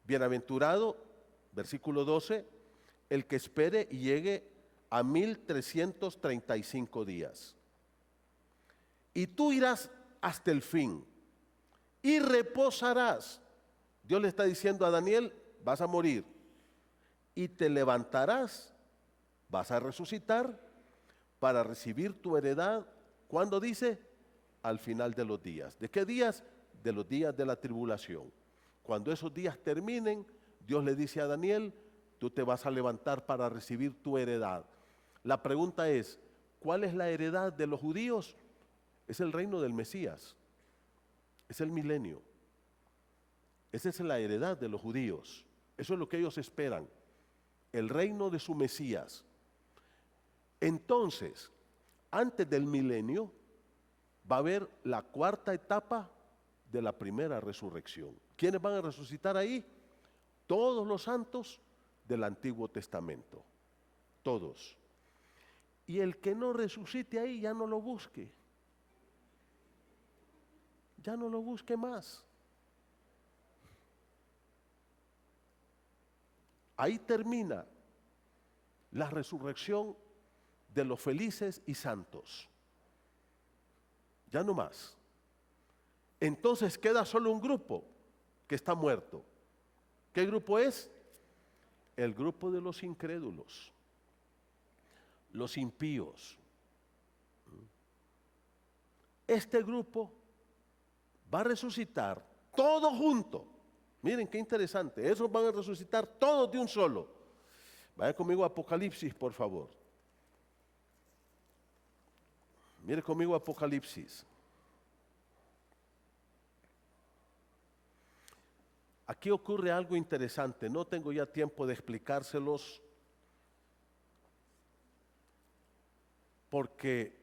Bienaventurado, versículo 12, el que espere y llegue a 1335 días. Y tú irás hasta el fin y reposarás. Dios le está diciendo a Daniel, vas a morir y te levantarás, vas a resucitar para recibir tu heredad. ¿Cuándo dice? Al final de los días. ¿De qué días? De los días de la tribulación. Cuando esos días terminen, Dios le dice a Daniel, tú te vas a levantar para recibir tu heredad. La pregunta es, ¿cuál es la heredad de los judíos? Es el reino del Mesías. Es el milenio. Esa es la heredad de los judíos. Eso es lo que ellos esperan. El reino de su Mesías. Entonces, antes del milenio, va a haber la cuarta etapa de la primera resurrección. ¿Quiénes van a resucitar ahí? Todos los santos del Antiguo Testamento. Todos. Y el que no resucite ahí, ya no lo busque. Ya no lo busque más. Ahí termina la resurrección de los felices y santos. Ya no más. Entonces queda solo un grupo que está muerto. ¿Qué grupo es? El grupo de los incrédulos, los impíos. Este grupo va a resucitar todos juntos. Miren qué interesante, esos van a resucitar todos de un solo. Vaya conmigo a Apocalipsis, por favor. Mire conmigo Apocalipsis. Aquí ocurre algo interesante, no tengo ya tiempo de explicárselos, porque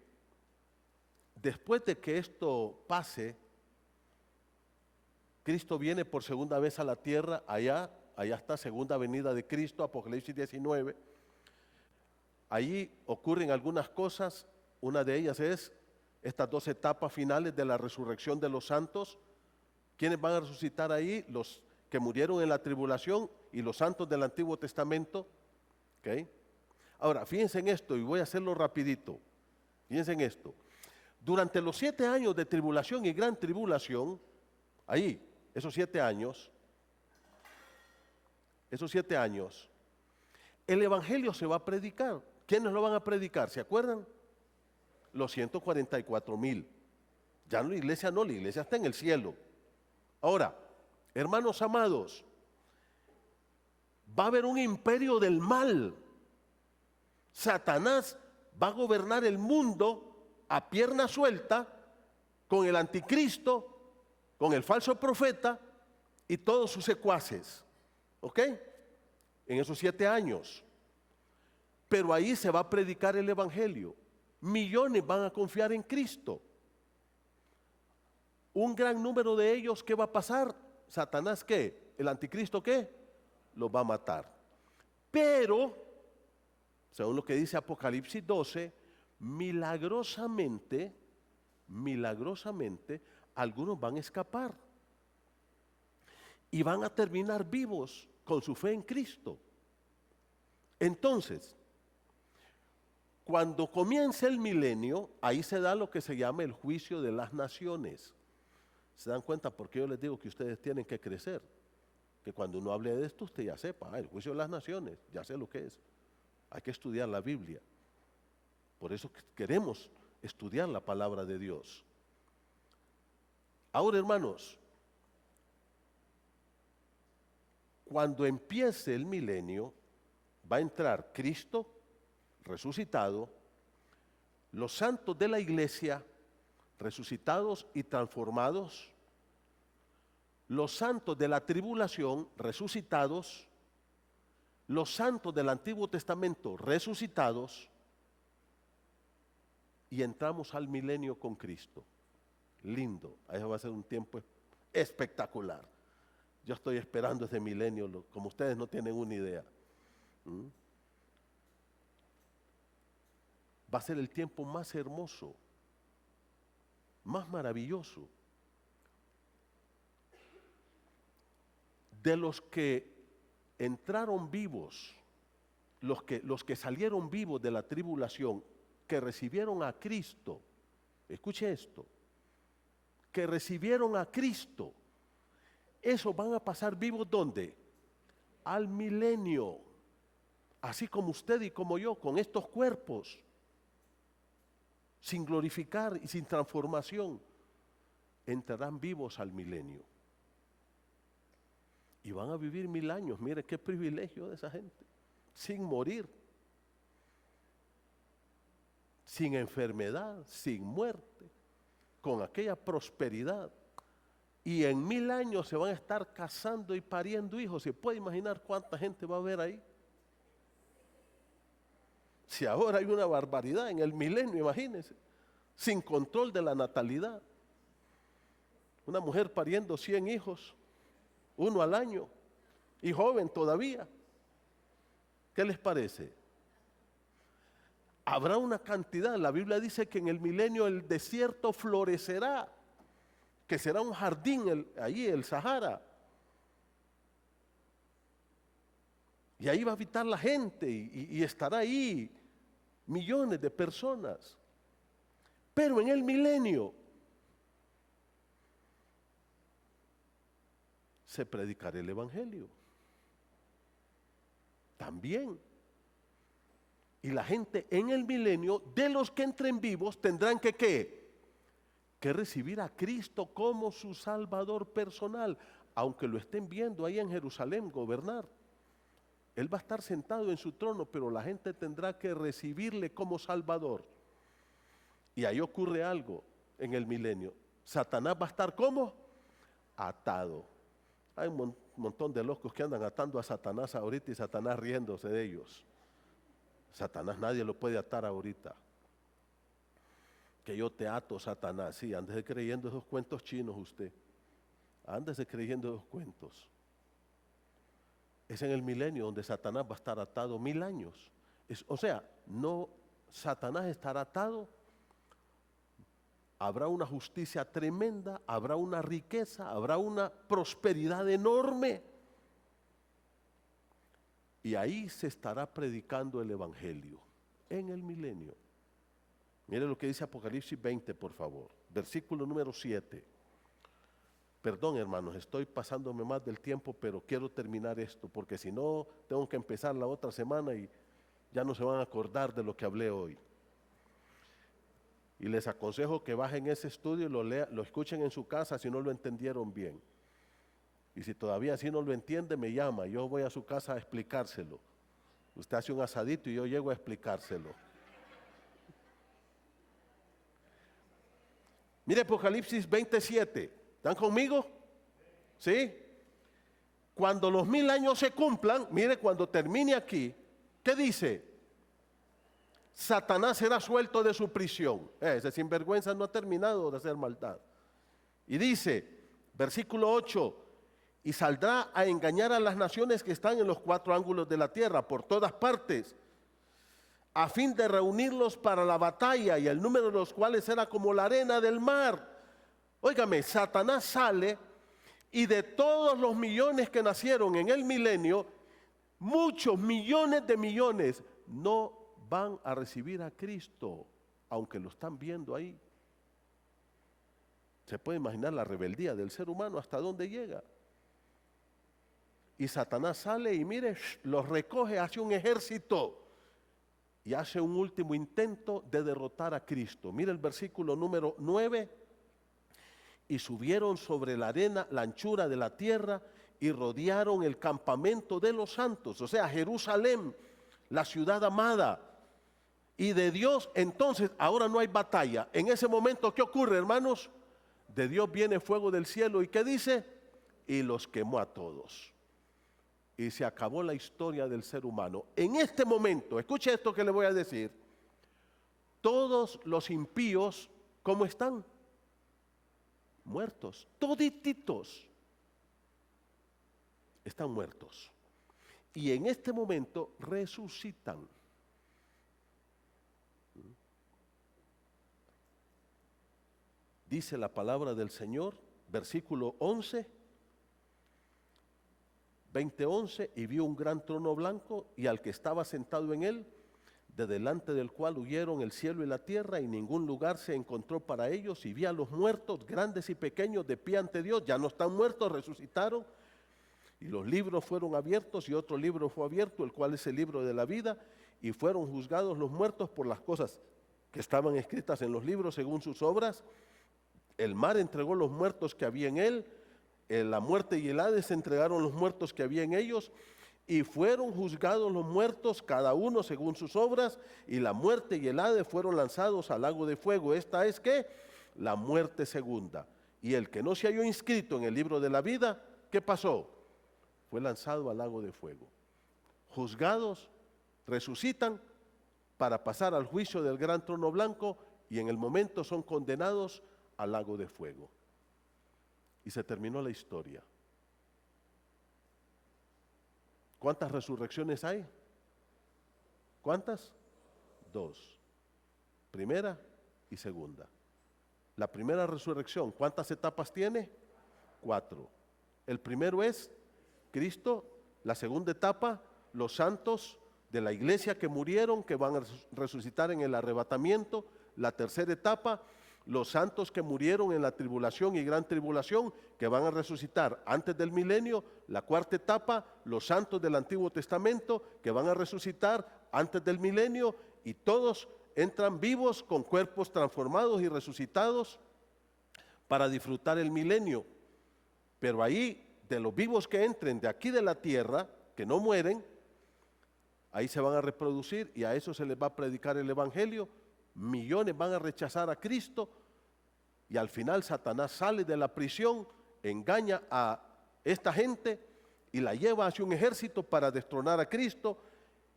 después de que esto pase, Cristo viene por segunda vez a la tierra, allá está, segunda venida de Cristo, Apocalipsis 19. Allí ocurren algunas cosas, una de ellas es estas dos etapas finales de la resurrección de los santos. ¿Quiénes van a resucitar ahí? Los que murieron en la tribulación y los santos del Antiguo Testamento. ¿Okay? Ahora, fíjense en esto y voy a hacerlo rapidito. Fíjense en esto. Durante los 7 años de tribulación y gran tribulación, ahí, esos 7 años, el Evangelio se va a predicar. ¿Quiénes lo van a predicar? ¿Se acuerdan? Los 144,000. Ya la iglesia no, la iglesia está en el cielo. Ahora, hermanos amados, va a haber un imperio del mal. Satanás va a gobernar el mundo a pierna suelta con el anticristo, con el falso profeta y todos sus secuaces. ¿Ok? En esos 7 años. Pero ahí se va a predicar el Evangelio. Millones van a confiar en Cristo. Un gran número de ellos, ¿qué va a pasar? Satanás, ¿qué? ¿El anticristo qué? Los va a matar. Pero, según lo que dice Apocalipsis 12, milagrosamente, algunos van a escapar. Y van a terminar vivos con su fe en Cristo. Entonces, cuando comience el milenio, ahí se da lo que se llama el juicio de las naciones. ¿Se dan cuenta por qué yo les digo que ustedes tienen que crecer? Que cuando uno hable de esto, usted ya sepa, el juicio de las naciones, ya sé lo que es. Hay que estudiar la Biblia. Por eso queremos estudiar la palabra de Dios. Ahora, hermanos, cuando empiece el milenio, va a entrar Cristo resucitado, los santos de la iglesia resucitados y transformados, los santos de la tribulación resucitados, los santos del Antiguo Testamento resucitados, y entramos al milenio con Cristo. Lindo, eso va a ser un tiempo espectacular. Yo estoy esperando ese milenio, como ustedes no tienen una idea. Va a ser el tiempo más hermoso, más maravilloso. De los que entraron vivos, los que salieron vivos de la tribulación, que recibieron a Cristo, escuche esto, que recibieron a Cristo, esos van a pasar vivos ¿dónde? Al milenio, así como usted y como yo, con estos cuerpos, sin glorificar y sin transformación, entrarán vivos al milenio. Y van a vivir 1000 años, mire qué privilegio de esa gente, sin morir, sin enfermedad, sin muerte, con aquella prosperidad. Y en 1000 años se van a estar casando y pariendo hijos. ¿Se puede imaginar cuánta gente va a haber ahí? Si ahora hay una barbaridad en el milenio, imagínense, sin control de la natalidad. Una mujer pariendo 100 hijos, 1 al año, y joven todavía. ¿Qué les parece? Habrá una cantidad, la Biblia dice que en el milenio el desierto florecerá, que será un jardín allí, el Sahara. Y ahí va a habitar la gente y estará ahí millones de personas. Pero en el milenio se predicará el Evangelio. También. Y la gente en el milenio, de los que entren vivos, tendrán que ¿qué? Que recibir a Cristo como su Salvador personal, aunque lo estén viendo ahí en Jerusalén gobernar. Él va a estar sentado en su trono, pero la gente tendrá que recibirle como Salvador. Y ahí ocurre algo en el milenio. Satanás va a estar ¿cómo? Atado. Hay un montón de locos que andan atando a Satanás ahorita y Satanás riéndose de ellos. Satanás nadie lo puede atar ahorita. Que yo te ato, Satanás. Sí, ándese creyendo esos cuentos chinos usted. Ándese creyendo esos cuentos. Es en el milenio donde Satanás va a estar atado 1000 años. O sea, no, Satanás estará atado. Habrá una justicia tremenda, habrá una riqueza, habrá una prosperidad enorme. Y ahí se estará predicando el Evangelio, en el milenio. Mire lo que dice Apocalipsis 20, por favor, versículo número 7. Perdón, hermanos, estoy pasándome más del tiempo, pero quiero terminar esto, porque si no, tengo que empezar la otra semana y ya no se van a acordar de lo que hablé hoy. Y les aconsejo que bajen ese estudio y lo escuchen en su casa si no lo entendieron bien. Y si todavía así no lo entiende, me llama. Yo voy a su casa a explicárselo. Usted hace un asadito y yo llego a explicárselo. Mire Apocalipsis 27. ¿Están conmigo? ¿Sí? Cuando los 1000 años se cumplan, mire, cuando termine aquí, ¿qué dice? Satanás será suelto de su prisión. Ese sinvergüenza no ha terminado de hacer maldad. Y dice, versículo 8, y saldrá a engañar a las naciones que están en los 4 ángulos de la tierra, por todas partes, a fin de reunirlos para la batalla, y el número de los cuales era como la arena del mar. Óigame, Satanás sale, y de todos los millones que nacieron en el milenio, muchos millones de millones no van a recibir a Cristo, aunque lo están viendo ahí. Se puede imaginar la rebeldía del ser humano hasta dónde llega. Y Satanás sale y mire, los recoge hacia un ejército y hace un último intento de derrotar a Cristo. Mira el versículo número 9. Y subieron sobre la arena, la anchura de la tierra, y rodearon el campamento de los santos, o sea, Jerusalén, la ciudad amada y de Dios. Entonces, ahora no hay batalla. En ese momento, ¿qué ocurre, hermanos? De Dios viene fuego del cielo, ¿y qué dice? Y los quemó a todos. Y se acabó la historia del ser humano. En este momento, escuche esto que le voy a decir, todos los impíos, ¿cómo están? Muertos, todititos están muertos. Y en este momento resucitan. Dice la palabra del Señor, versículo 11, 20:11, y vio un gran trono blanco y al que estaba sentado en él, de delante del cual huyeron el cielo y la tierra, y ningún lugar se encontró para ellos, y vi a los muertos, grandes y pequeños, de pie ante Dios. Ya no están muertos, resucitaron, y los libros fueron abiertos, y otro libro fue abierto, el cual es el libro de la vida, y fueron juzgados los muertos por las cosas que estaban escritas en los libros según sus obras. El mar entregó los muertos que había en él, la muerte y el Hades entregaron los muertos que había en ellos, y fueron juzgados los muertos, cada uno según sus obras, y la muerte y el Hades fueron lanzados al lago de fuego. Esta es ¿qué? La muerte segunda. Y el que no se halló inscrito en el libro de la vida, ¿qué pasó? Fue lanzado al lago de fuego. Juzgados, resucitan para pasar al juicio del gran trono blanco, y en el momento son condenados al lago de fuego. Y se terminó la historia. ¿Cuántas resurrecciones hay? ¿Cuántas? 2. Primera y segunda. La primera resurrección, ¿cuántas etapas tiene? 4. El primero es Cristo. La segunda etapa, los santos de la iglesia que murieron, que van a resucitar en el arrebatamiento. La tercera etapa, los santos que murieron en la tribulación y gran tribulación, que van a resucitar antes del milenio. La cuarta etapa, los santos del Antiguo Testamento, que van a resucitar antes del milenio, y todos entran vivos con cuerpos transformados y resucitados para disfrutar el milenio. Pero ahí, de los vivos que entren de aquí de la tierra, que no mueren, ahí se van a reproducir, y a eso se les va a predicar el evangelio. Millones van a rechazar a Cristo, y al final Satanás sale de la prisión, engaña a esta gente y la lleva hacia un ejército para destronar a Cristo,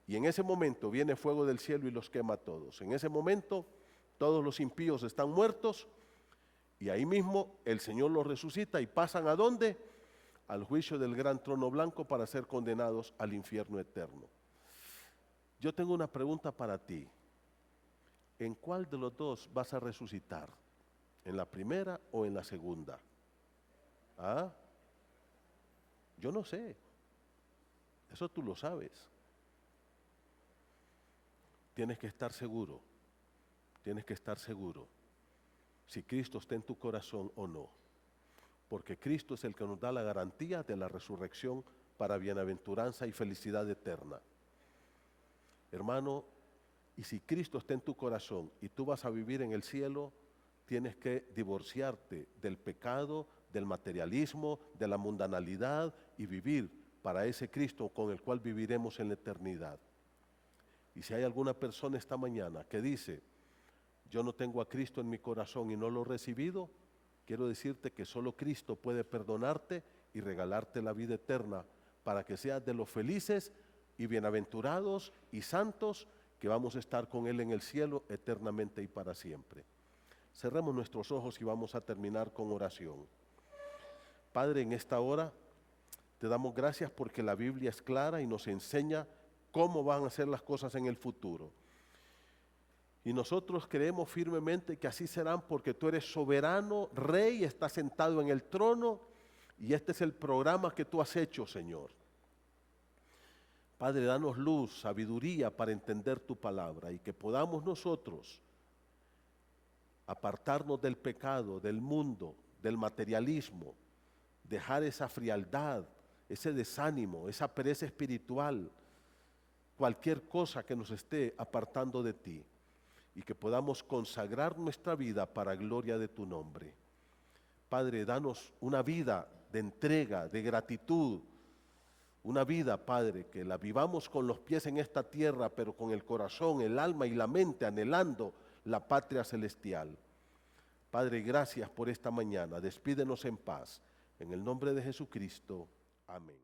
y en ese momento viene fuego del cielo y los quema a todos. En ese momento todos los impíos están muertos, y ahí mismo el Señor los resucita, y pasan ¿a dónde? Al juicio del gran trono blanco para ser condenados al infierno eterno. Yo tengo una pregunta para ti. ¿En cuál de los dos vas a resucitar? ¿En la primera o en la segunda? ¿Ah? Yo no sé. Eso tú lo sabes. Tienes que estar seguro. Tienes que estar seguro si Cristo está en tu corazón o no. Porque Cristo es el que nos da la garantía de la resurrección para bienaventuranza y felicidad eterna. Hermano, y si Cristo está en tu corazón y tú vas a vivir en el cielo, tienes que divorciarte del pecado, del materialismo, de la mundanalidad, y vivir para ese Cristo con el cual viviremos en la eternidad. Y si hay alguna persona esta mañana que dice, yo no tengo a Cristo en mi corazón y no lo he recibido, quiero decirte que solo Cristo puede perdonarte y regalarte la vida eterna para que seas de los felices y bienaventurados y santos que vamos a estar con Él en el cielo eternamente y para siempre. Cerremos nuestros ojos y vamos a terminar con oración. Padre, en esta hora te damos gracias porque la Biblia es clara y nos enseña cómo van a ser las cosas en el futuro. Y nosotros creemos firmemente que así serán porque tú eres soberano, Rey, estás sentado en el trono, y este es el programa que tú has hecho, Señor. Padre, danos luz, sabiduría para entender tu palabra, y que podamos nosotros apartarnos del pecado, del mundo, del materialismo, dejar esa frialdad, ese desánimo, esa pereza espiritual, cualquier cosa que nos esté apartando de ti y que podamos consagrar nuestra vida para gloria de tu nombre. Padre, danos una vida de entrega, de gratitud, una vida, Padre, que la vivamos con los pies en esta tierra, pero con el corazón, el alma y la mente anhelando la patria celestial. Padre, gracias por esta mañana. Despídenos en paz. En el nombre de Jesucristo. Amén.